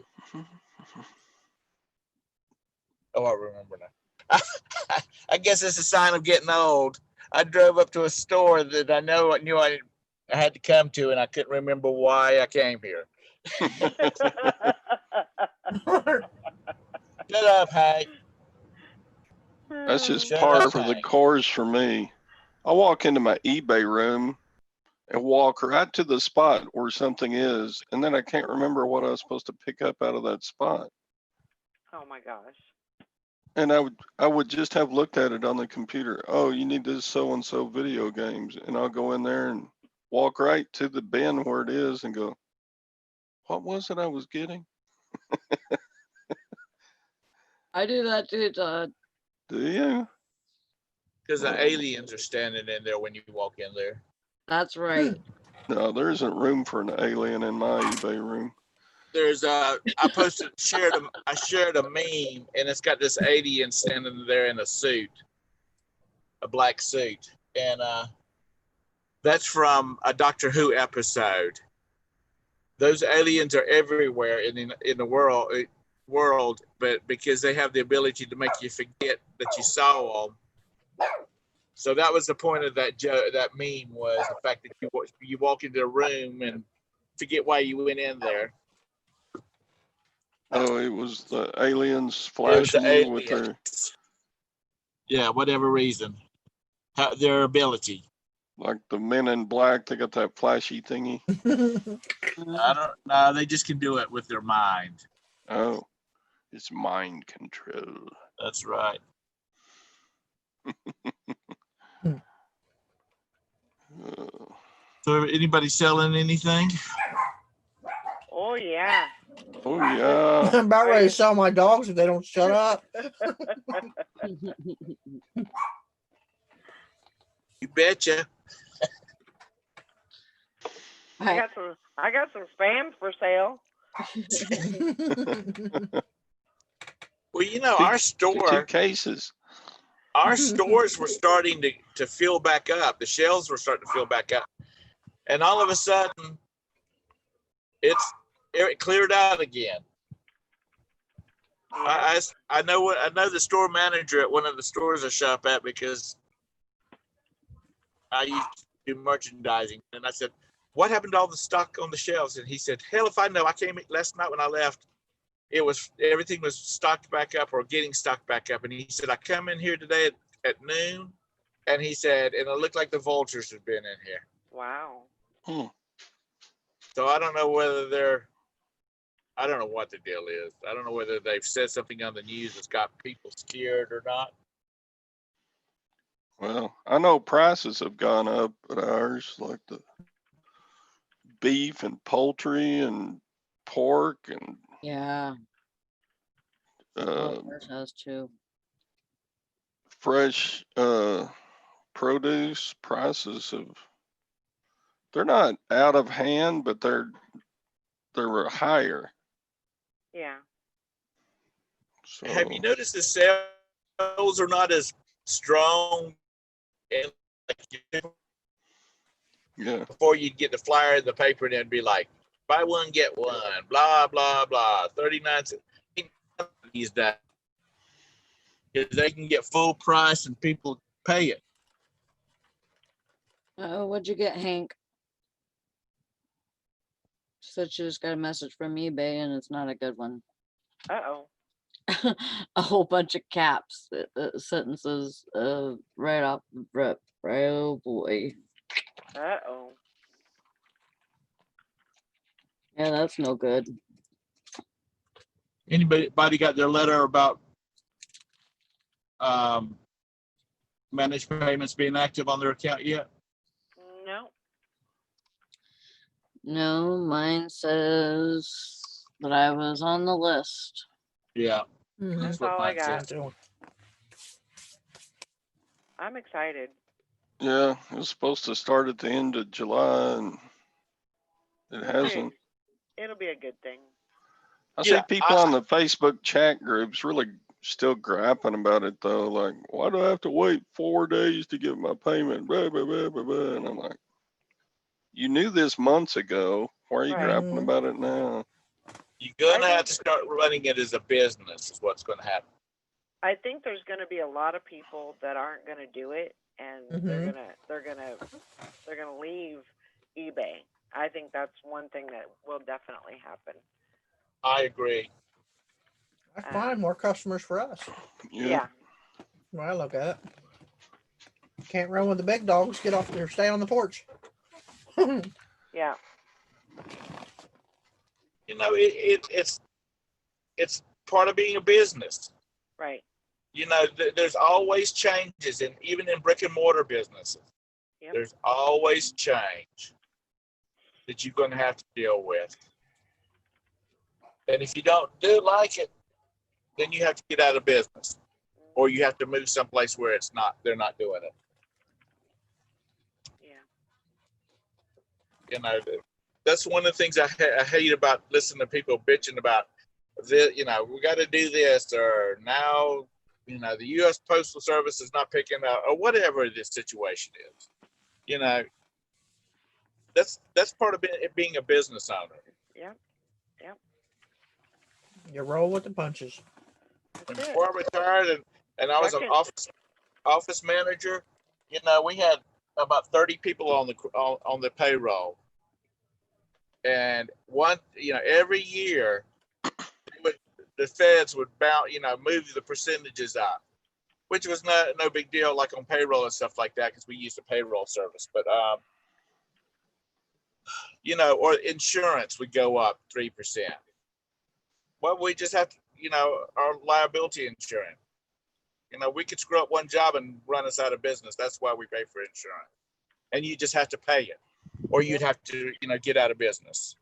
Oh, I remember now. I guess it's a sign of getting old. I drove up to a store that I knew I had to come to, and I couldn't remember why I came here. Shut up, Hank. That's just Shut par up, for the Hank. course for me. I walk into my eBay room and walk right to the spot where something is, and then I can't remember what I was supposed to pick up out of that spot. Oh my gosh. And I would just have looked at it on the computer. Oh, you need this so and so video games, and I'll go in there and walk right to the bin where it is and go, what was it I was getting? I do that too, Todd. Do you? Because the aliens are standing in there when you walk in there. That's right. No, there isn't room for an alien in my eBay room. There's I shared a meme, and it's got this alien standing there in a suit, a black suit, and that's from a Doctor Who episode. Those aliens are everywhere in the world, but because they have the ability to make you forget that you saw them. So that was the point of that meme, was the fact that you walk into a room and forget why you went in there. Oh, it was the aliens It was the flashing you with their. aliens. Yeah, whatever reason, their ability. Like the Men in Black, they got that flashy thingy. I don't know. They just can do it with their mind. Oh, it's mind control. That's right. So, anybody selling anything? Oh, yeah. Oh yeah. I'm about ready to sell my dogs if they don't shut up. You betcha. I got some spam for sale. Well, you know, Two- our Two store, cases. our stores were starting to fill back up. The shelves were starting to fill back up, and all of a sudden, it cleared out again. Yeah. I know the store manager at one of the stores I shop at because I used to do merchandising, and I said, "What happened to all the stock on the shelves?" And he said, "Hell if I know. I came last night when I left. Everything was stocked back up or getting stocked back up." And he said, "I come in here today at noon," and he said, "and it looked like the vultures had been in here." Wow. Hmm. So I don't know I don't know what the deal is. I don't know whether they've said something on the news that's got people scared or not. Well, I know prices have gone up at ours, like the beef and poultry and pork and Yeah, ours has too. fresh produce prices they're not out of hand, but they're higher. Yeah. So Have you noticed the sales are not as strong? And yeah. before you'd get the flyer in the paper and it'd be like, buy one, get one, blah, blah, blah, 39 cents. These days, because they can get full price and people pay it. Oh, what'd you get, Hank? Said she just got a message from eBay and it's not a good one. Uh-oh. A whole bunch of caps, sentences, right off the rip. Oh boy. Uh-oh. Yeah, that's no good. Anybody got their letter about managed payments being active on their account yet? No. No, mine says that I was on the list. Yeah, Mhm. That's what all I mine said. got. I'm excited. Yeah, it was supposed to start at the end of July and it It'll be- hasn't. It'll be a good thing. I Yeah, see people on the Facebook chat groups really still griping about it though. Like, why do I have to wait 4 days to get my payment? Blah, blah, blah, blah, blah. And I'm like, you knew this months ago. Why are you Right. griping about it now? You're gonna I have think- to start running it as a business is what's gonna happen. I think there's going to be a lot of people that aren't going to do it, and they're gonna leave eBay. I think that's one thing that will definitely happen. I agree. I find more customers for us. Yeah. When I look at it. Can't run with the big dogs. Get off there. Stay on the porch. Yeah. You know, it's part of being a business. Right. You know, there's always changes, and even in brick and mortar businesses, Yep. there's always change that you're going to have to deal with. And if you don't like it, then you have to get out of business, or you have to move someplace where they're not doing it. Yeah. You know, that's one of the things I hate about listening to people bitching about. You know, we got to do this, or now, you know, the U.S. Postal Service is not picking up, or whatever this situation is. You know, that's part of being a business owner. Yep. Yep. You roll with the punches. That's And it. before I retired and I was an office manager, you know, we had about 30 people on the payroll. And every year the feds would move the percentages up, which was no big deal, like on payroll and stuff like that, because we used a payroll service. But or insurance would go up 3%. Well, we just have to, our liability insurance. We could screw up one job and run us out of business. That's why we pay for insurance. And you just have to pay it, or you'd have to, get out of business.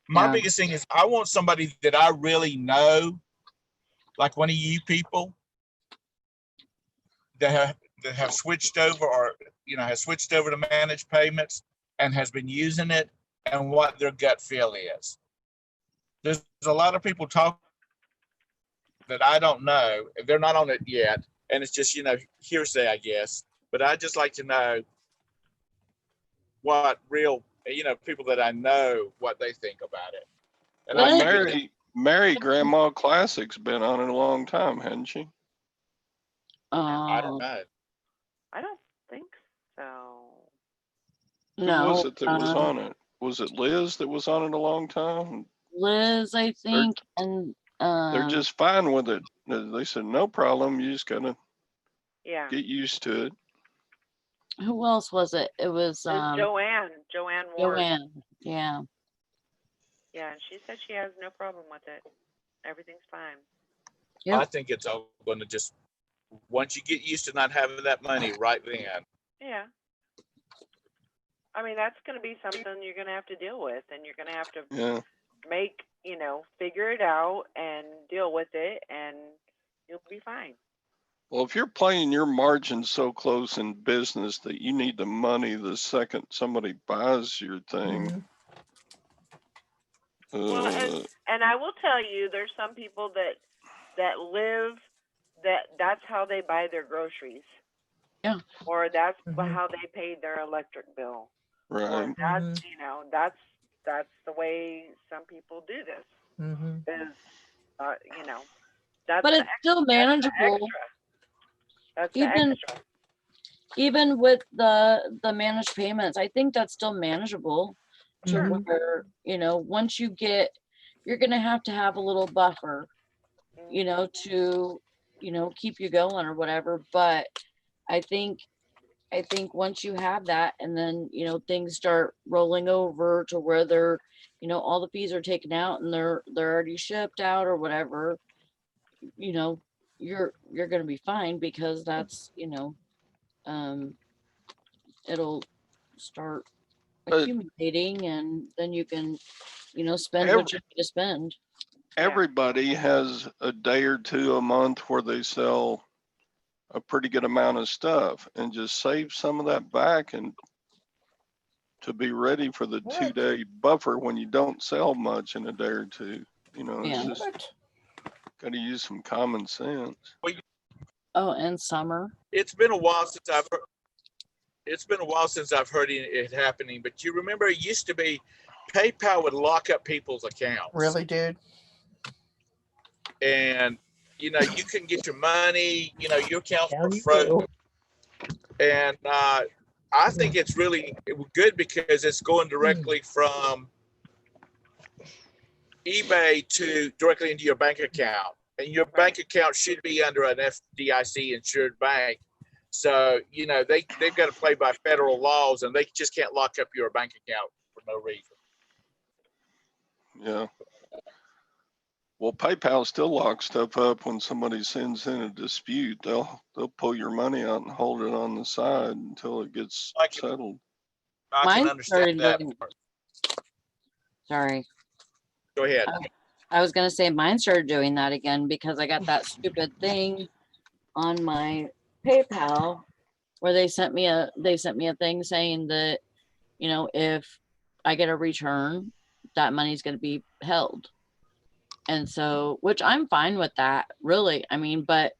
My Yeah. biggest thing is I want somebody that I really know, like one of you people that have switched over, or has switched over to managed payments and has been using it, and what their gut feel is. There's a lot of people talk that I don't know. They're not on it yet, and it's just hearsay, I guess. But I just like to know what real people that I know, what they think about it. And Well, I figure that- Mary Grandma Classic's been on it a long time, hasn't she? I don't know. I don't think so. Who No, was it that was on it? Was it Liz that was on it a long time? Liz, I think, and They're just fine with it. They said, no problem. You just gotta Yeah. get used to it. who else was it? It was There's Joanne Ward. Joanne. Yeah. Yeah, and she said she has no problem with it. Everything's fine. Yep. I think it's all going to just, once you get used to not having that money right then. Yeah. I mean, that's going to be something you're going to have to deal with, and you're going to have to Yeah. make, figure it out and deal with it, and you'll be fine. Well, if you're playing your margins so close in business that you need the money the second somebody buys your thing, Well, and I will tell you, there's some people that live that's how they buy their groceries. Yeah. Or that's Mhm. how they paid their electric bill. right? Or that's that's the way some people do this. Mm-hmm. Is that's But the it's still manageable. That's the Even extra. even with the managed payments, I think that's still manageable to Sure. where, once you're gonna have to have a little buffer, to, keep you going or whatever. But I think once you have that, and then, things start rolling over to where they're, all the fees are taken out and they're already shipped out or whatever, you're gonna be fine, because that's, it'll start But- accumulating, and then you can, spend Every- what you need to spend. Everybody has a day or two a month where they sell a pretty good amount of stuff, and just save some of that back and to be ready for the What? 2-day buffer when you don't sell much in a day or two. Yeah. It's just gotta use some common sense. Oh, and summer. It's been a while since I've heard it happening, but you remember it used to be PayPal would lock up people's accounts. Really, dude? And you couldn't get your money, your accounts Down were you frozen. go. And I think it's really good because it's going directly from eBay to directly into your bank account. And your bank account should be under an FDIC insured bank. So, they've got to play by federal laws, and they just can't lock up your bank account for no reason. Yeah. Well, PayPal still locks stuff up when somebody sends in a dispute. They'll pull your money out and hold it on the side until it gets Like- settled. I Mine can understand started that doing- part. Sorry. Go ahead. I was gonna say mine started doing that again, because I got that stupid thing on my PayPal where they sent me a thing saying that, if I get a return, that money's gonna be held. And so, which I'm fine with that, really. I mean, but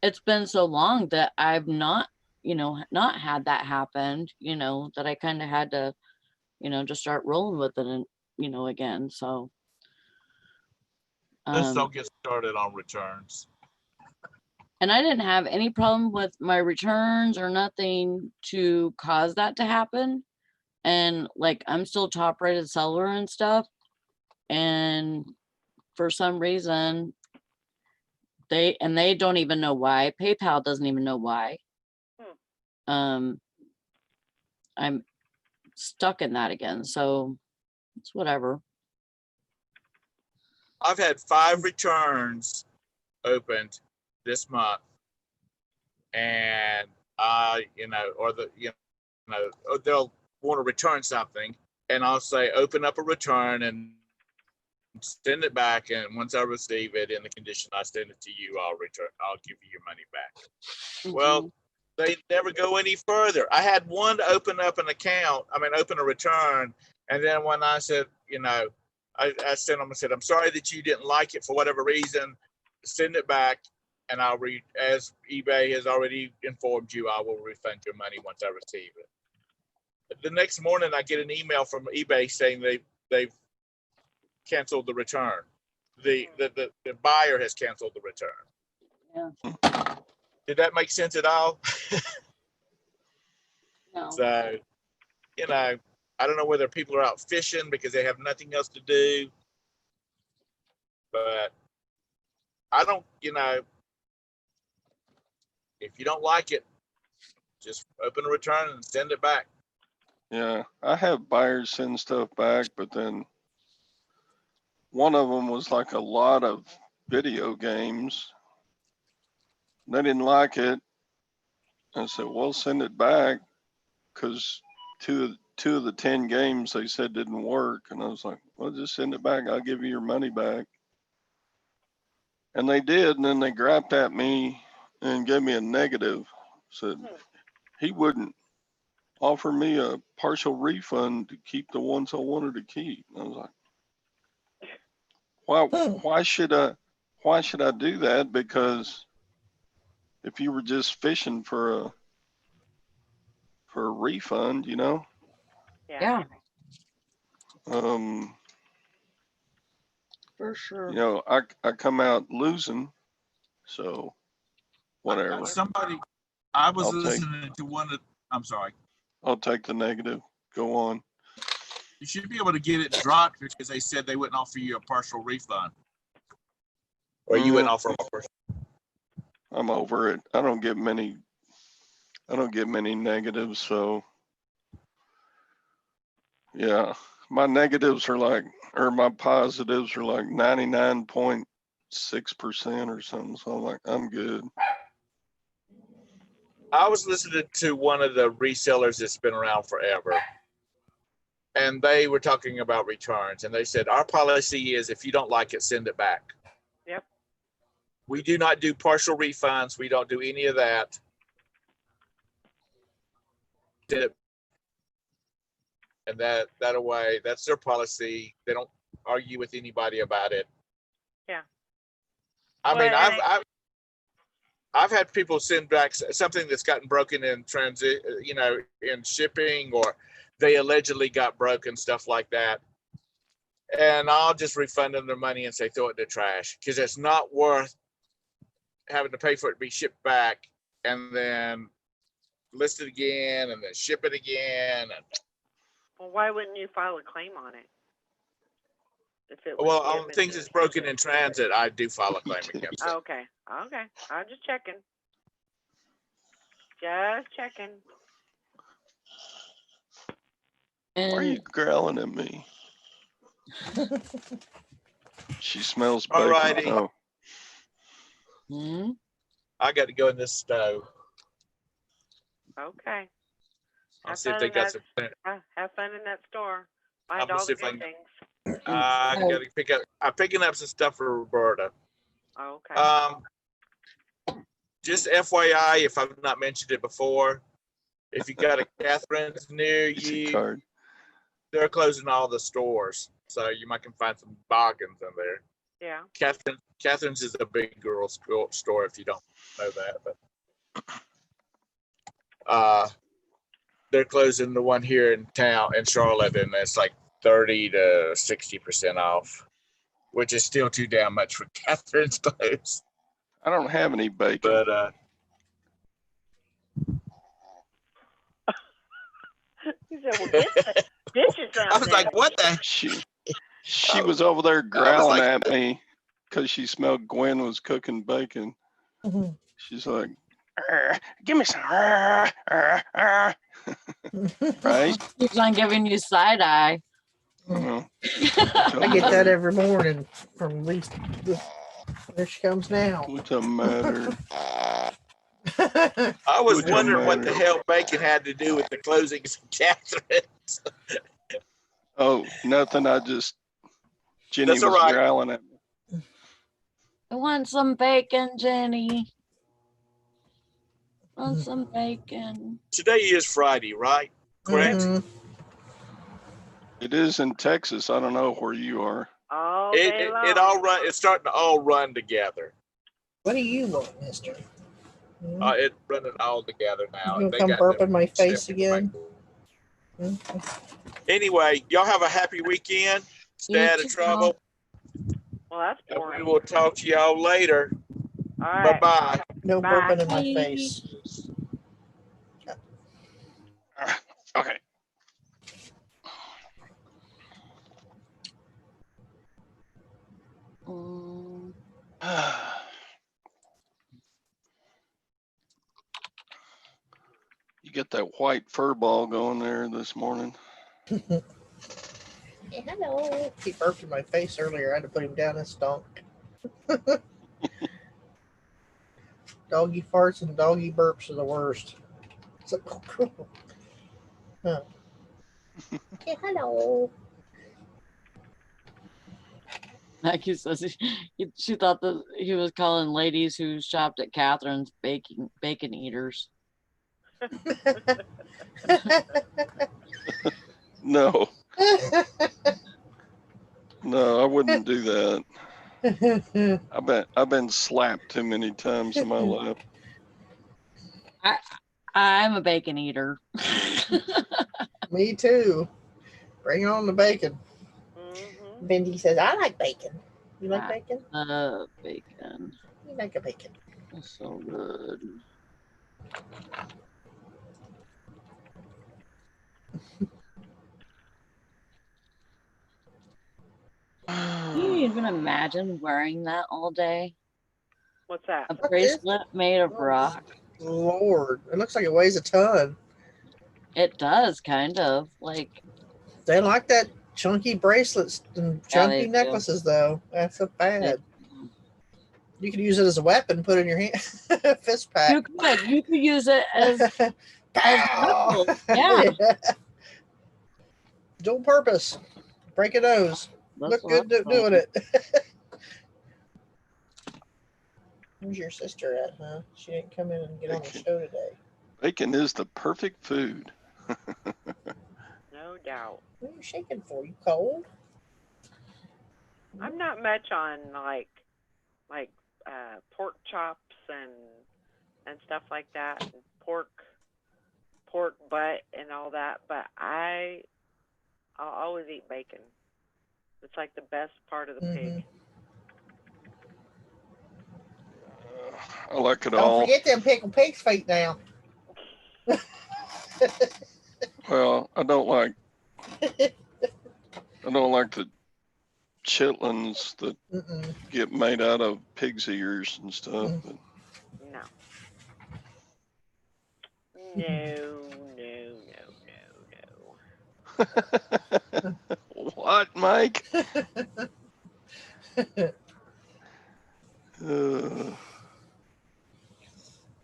it's been so long that I've not not had that happen, that I kind of had to, just start rolling with it, and, again. So Let's don't get started on returns. and I didn't have any problem with my returns or nothing to cause that to happen. And like, I'm still top rated seller and stuff. And for some reason, They don't even know why. PayPal doesn't even know why. I'm stuck in that again, so it's whatever. I've had 5 returns opened this month, and or they'll want to return something, and I'll say open up a return and send it back, and once I receive it in the condition I send it to you, I'll give you your money back. Well, they never go any further. I had one open up an account, open a return, and then when I said, I sent them and said, I'm sorry that you didn't like it for whatever reason, send it back, and as eBay has already informed you, I will refund your money once I receive it. The next morning, I get an email from eBay saying they've canceled the return. The buyer has canceled the return. Yeah. Did that make sense at all? No. So, I don't know whether people are out fishing because they have nothing else to do, but I don't, if you don't like it, just open a return and send it back. Yeah, I have buyers send stuff back, but then one of them was like a lot of video games. They didn't like it. I said, well, send it back, because two of the 10 games they said didn't work. And I was like, well, just send it back. I'll give you your money back. And they did. And then they grabbed at me and gave me a negative. Said he wouldn't offer me a partial refund to keep the ones I wanted to keep. And I was like, why should I do that? Because if you were just fishing for a refund, Yeah, um, for sure. I come out losing, so whatever. I was I'll take- listening to I'm sorry. I'll take the negative. Go on. You should be able to get it dropped because they said they wouldn't offer you a partial refund. Or you wouldn't offer a partial. I'm over it. I don't get many negatives, so yeah. My negatives are my positives are like 99.6% or something. So I'm good. I was listening to one of the resellers that's been around forever, and they were talking about returns, and they said, our policy is if you don't like it, send it back. Yep. We do not do partial refunds. We don't do any of that. And that away, that's their policy. They don't argue with anybody about it. Yeah. I've had people send back something that's gotten broken in transit, in shipping, or they allegedly got broken, stuff like that. And I'll just refund them their money and say, throw it in the trash, because it's not worth having to pay for it to be shipped back and then list it again and then ship it again. Well, why wouldn't you file a claim on it? If it was Well, on damaged things in that's broken transit? in transit, I do file a claim against it. Okay. I'm just checking. Just checking. Why are you And growling at me? She smells bacon. Alrighty. Oh, hmm, I got to go in this stove. Okay. I'll Have see if fun they in got that- some. Have fun in that store. I'm Find gonna all see the if I good can- things. I got to pick up. I'm picking up some stuff for Roberta. Okay. Just FYI, if I've not mentioned it before, if you got a Catherine's near it's a you, card. they're closing all the stores, so you might can find some bargains in there. Yeah. Catherine's is a big girl store if you don't know that, but they're closing the one here in town in Charlotte, and it's like 30 to 60% off, which is still too damn much for Catherine's clothes. I don't have any bacon. But He said, well, get the dishes I out was there. like, what the? She was over there growling like- at me because she smelled Gwen was cooking bacon. Mhm. She's like, give me some, right? Keeps on giving you side eye. Uh, I get that every morning from at least. There she comes now. What's the matter? I was What's the wondering what the matter? hell bacon had to do with the closings of Catherine's. Oh, nothing. Jenny That's all was right. growling at me. I want some bacon, Jenny. Want some bacon. Today is Friday, right? Correct? Mhm. It is in Texas. I don't know where you are. All It, day it, long. it all run. It's starting to all run together. What do you want, mister? It's running all together now. You and gonna they come got burp them in my face separate again? Anyway, y'all have a happy weekend. Stay You out of too. trouble. Well, that's And we boring. will talk to y'all later. All Bye right. bye. No Bye. burping in my Bye. face. Okay. Mm, You get that white fur ball going there this morning. Hey, hello. He burped in my face earlier. I had to put him down and stunk. Doggy farts and doggy burps are the worst. It's like, oh, cool. Huh. Okay, hello. Maggie says she thought that he was calling ladies who shopped at Catherine's bacon eaters. No, no, I wouldn't do that. I've been slapped too many times in my life. I'm a bacon eater. Me too. Bring on the bacon. Mm-hmm. Bendy says, I like bacon. You like Ah. bacon? Bacon. You like a bacon. That's so good. Can you even imagine wearing that all day? What's that? A What is bracelet made of Oh. rock. Lord, it looks like it weighs a ton. It does kind of like They like that chunky bracelets and Yeah, chunky they do. necklaces, though. That's so bad. You could use it as a weapon, put it in your hand, fist pack. you could use it as Pow! knuckles, yeah. Dual purpose. Break a nose. that's Look what good I'm doing saying. it. Where's your sister at, huh? She didn't come in and get on the show today. Bacon is the perfect food. No doubt. What are you shaking for? You cold? I'm not much on like pork chops and stuff like that, and pork butt and all that. But I'll always eat bacon. It's like the best part of the pig. I like it Don't all. forget them pickled pig's feet now. Well, I don't like the chitlins that Mm-mm. get made out of pig's ears and stuff. But No. No. what, Mike?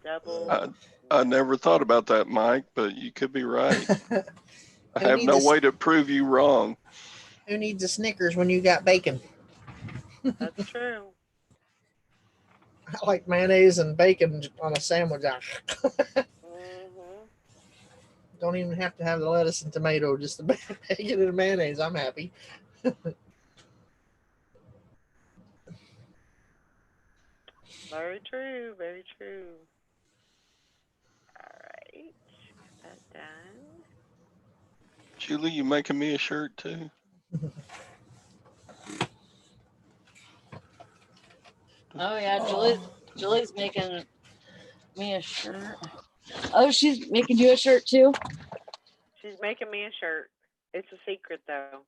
Double. I never thought about that, Mike, but you could be right. I Who have needs no a- way to prove you wrong. Who needs a Snickers when you got bacon? That's true. I like mayonnaise and bacon on a sandwich. Mhm. Don't even have to have the lettuce and tomato, just the bacon and mayonnaise. I'm happy. Very true. Very true. All right. That done. Julie, you making me a shirt too? Oh yeah, Julie's making me a shirt. Oh, she's making you a shirt too? She's making me a shirt. It's a secret though.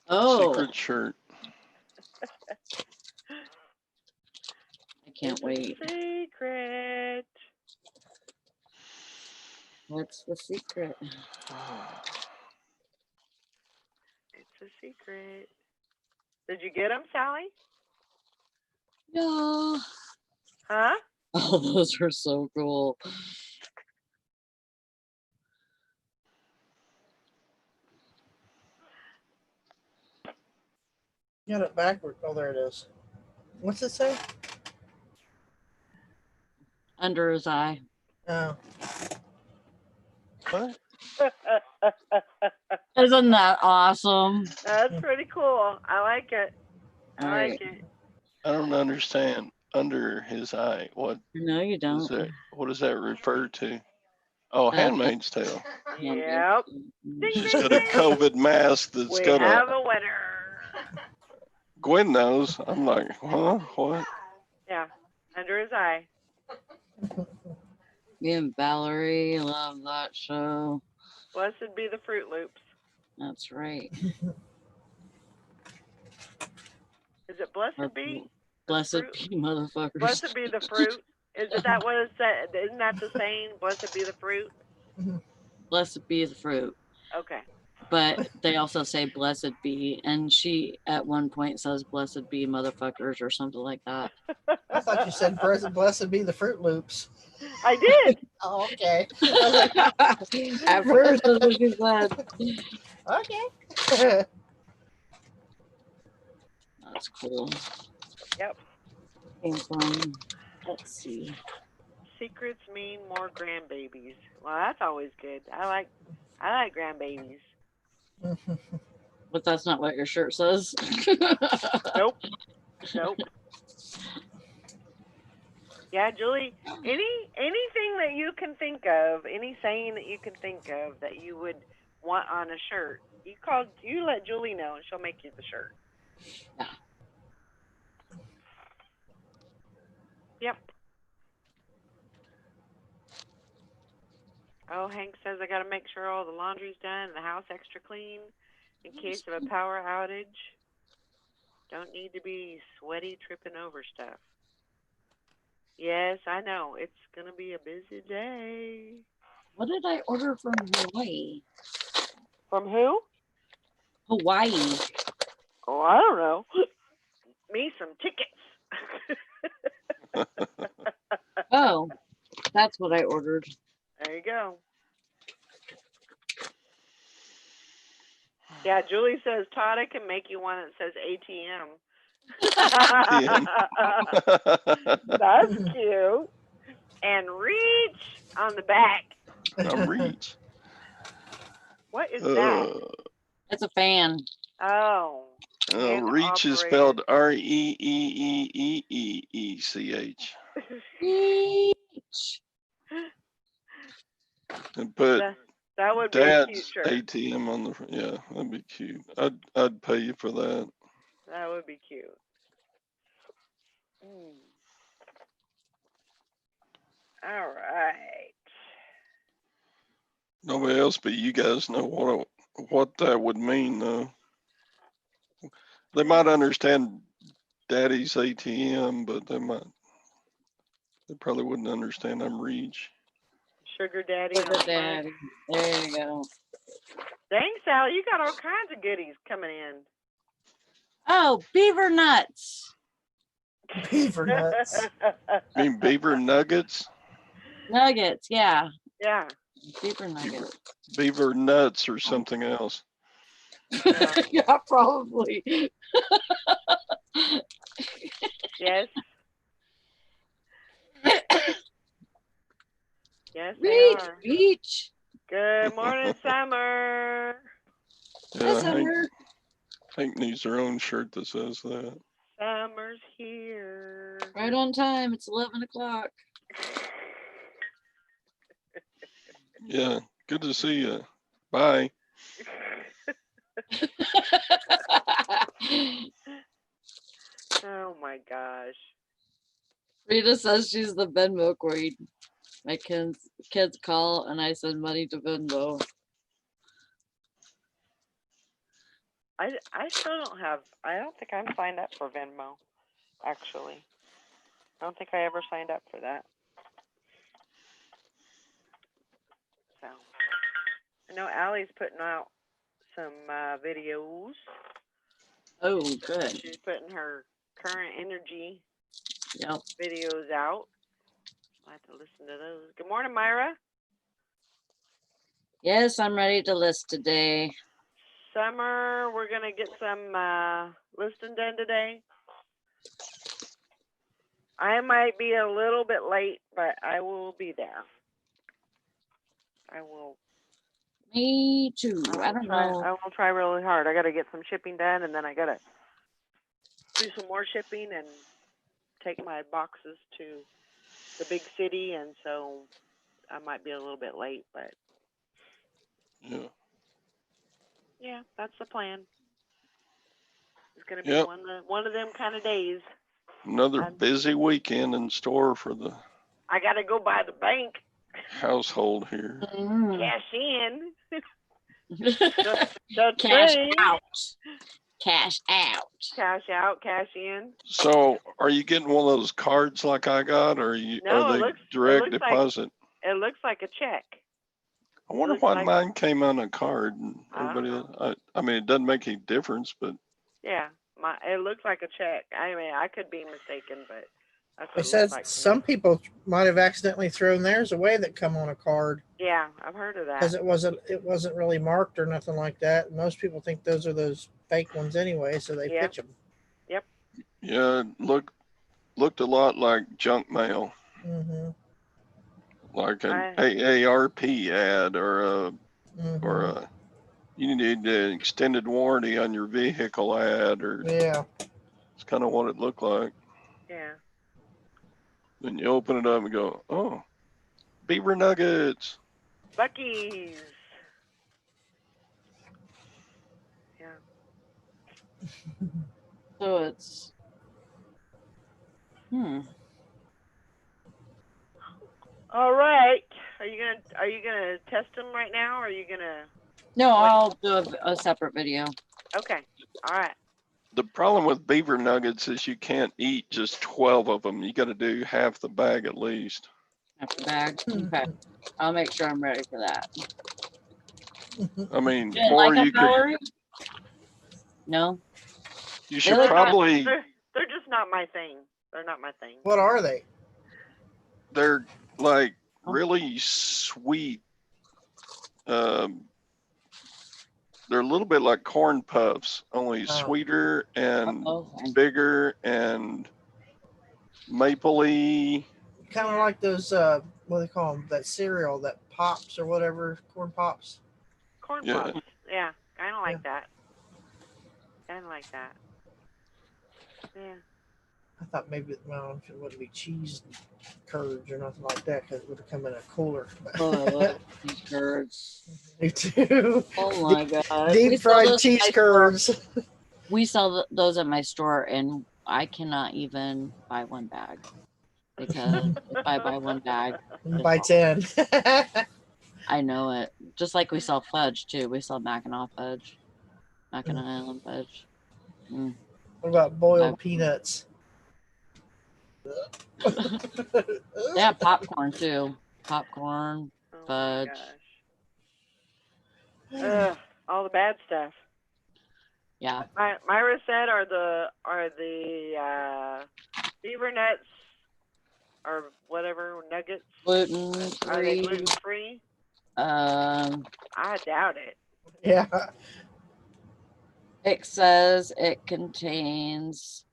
Oh, Secret shirt. can't wait. Secret. What's the secret? It's a secret. Did you get them, Sally? Yeah. Huh? Oh, those are so cool. Got it backward. Oh, there it is. What's it say? Under his eye. Oh, What? Isn't that awesome? That's pretty cool. I like it. I Alright. like it. I don't understand. Under his eye. What No, you is don't. that? What does that refer to? Oh, Uh, Handmaid's Tale. Yep. Ding, She's ding, got a ding. COVID mask that's We got have a. a winner. Gwen knows. I'm like, huh? What? Yeah. Under his eye. Me and Valerie love that show. Blessed be the Fruit Loops. That's right. Is it blessed be? Blessed fruit? be motherfuckers. Blessed be the fruit. Is it that what it said? Isn't that the saying? Blessed be the fruit. Blessed be the fruit. Okay. But they also say blessed be, and she at one point says blessed be motherfuckers or something like that. I thought you said blessed be the Fruit Loops. I did. Oh, okay. I was like, At first, that's what she said. okay. That's cool. Yep. Came from, let's see. Secrets mean more grandbabies. Well, that's always good. I like grandbabies. But that's not what your shirt says. Nope. Nope. Yeah, Julie. Anything that you can think of, any saying that you can think of that you would want on a shirt, you let Julie know and she'll make you the shirt. Yeah. Yep. Oh, Hank says I got to make sure all the laundry's done and the house extra clean in case of a power outage. Don't need to be sweaty tripping over stuff. Yes, I know. It's going to be a busy day. What did I order from Hawaii? From who? Hawaii. Oh, I don't know. Me some tickets. Oh, that's what I ordered. There you go. Yeah, Julie says, Todd, I can make you one that says ATM. That's cute. And reach on the back. I'm Reach. What is that? It's a fan. Oh. Hand Reach is operated. spelled Reeeeeech. Reach. And put That would be a cute Dad's shirt. ATM on the front. Yeah, that'd be cute. I'd pay you for that. That would be cute. All right. Nobody else but you guys know what that would mean, though. They might understand Daddy's ATM, but they probably wouldn't understand I'm Reach. Sugar daddy. Sugar on the front. daddy. There you go. Dang, Sally, you got all kinds of goodies coming in. Oh, beaver nuts. Beaver nuts. You mean beaver nuggets? Nuggets, yeah. Yeah. Beaver nuggets. Beaver nuts or something else. Yeah, probably. Yes. Yes, they Reach, are. reach. Good morning, Summer. Yeah, Summer. Hank needs her own shirt that says that. Summer's here. Right on time. It's 11 o'clock. Yeah, good to see you. Bye. Oh my gosh. Rita says she's the Venmo queen. My kids call and I send money to Venmo. I still don't have, I don't think I'm signed up for Venmo, actually. I don't think I ever signed up for that. So, I know Allie's putting out some videos. Oh, good. She's putting her current energy Yep. videos out. I have to listen to those. Good morning, Myra. Yes, I'm ready to list today. Summer, we're gonna get some listing done today. I might be a little bit late, but I will be there. I will. Me too. I don't know. I will try really hard. I gotta get some shipping done, and then I gotta do some more shipping and take my boxes to the big city, and so I might be a little bit late, but Yeah. yeah, that's the plan. It's gonna be Yep. one of them kind of days. Another I'm- busy weekend in store for the I gotta go by the bank, household here. Mm. cash in. Cash The train. out. Cash out. Cash out, cash in. So, are you getting one of those cards like I got, or No, are it they looks direct like- deposit? It looks like a check. I wonder looks why like- mine came on a card and I don't everybody. I mean, it doesn't make any difference, but Yeah, it looks like a check. I mean, I could be mistaken, but that's It what it says looks like to some me. people might have accidentally thrown theirs away that come on a card Yeah, I've heard of because that. it wasn't really marked or nothing like that. Most people think those are those fake ones anyway, so they Yep. pitch them. yeah, it looked a lot like junk mail, Mm-hmm. like an I- AARP ad or a Mm-hmm. you need an extended warranty on your vehicle ad, or Yeah. it's kind of what it looked like. Yeah. Then you open it up and go, oh, beaver nuggets. Bucky's. Yeah. So it's. All right. Are you gonna test them right now, or are you gonna? No, I'll do a separate video. Okay. All right. The problem with beaver nuggets is you can't eat just 12 of them. You got to do half the bag at least. After bag. Hmm. Okay. I'll make sure I'm ready for that. I mean, You didn't or like 'em, you could, Valerie? No. you should look like- probably, They're just not my thing. They're not my thing. What are they? they're like Oh. really sweet. They're a little bit like corn puffs, only Oh. sweeter and Oh, bigger and mapley. Kind of like those what do they call them? That cereal, that pops or whatever, corn pops. Corn Yeah. puffs. Yeah. Kind of like that. Kind of like that. Yeah. I thought maybe it wouldn't be cheese curds or nothing like that because it would have come in a cooler. oh, I love these curds. Me too. Oh my god. We Deep sell fried those at cheese my store. curds. We sell those at my store, and I cannot even buy one bag because if I buy one bag, By 10. I know it. Just like we sell fudge too. We sell Mackinac fudge, Mackinac Island fudge. Mm. What about boiled No. peanuts? They have popcorn too. Popcorn. Oh my Fudge. gosh. Ugh, all the bad stuff. Yeah. Myra said, are the beaver nuts or whatever nuggets, Gluten are they free. gluten free? I doubt it. Yeah. It says it contains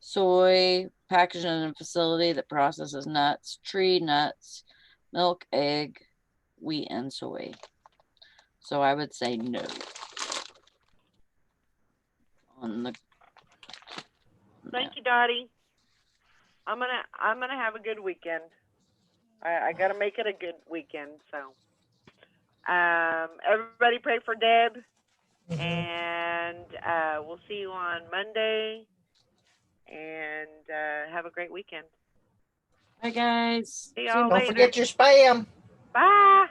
soy, packaged in a facility that processes nuts, tree nuts, milk, egg, wheat, and soy. So I would say no. On the Thank you, Dottie. I'm gonna have a good weekend. I gotta make it a good weekend. So, everybody pray for Deb, Mhm. and we'll see you on Monday. And have a great weekend. Hi guys. See y'all Don't later. forget your spam. Bye.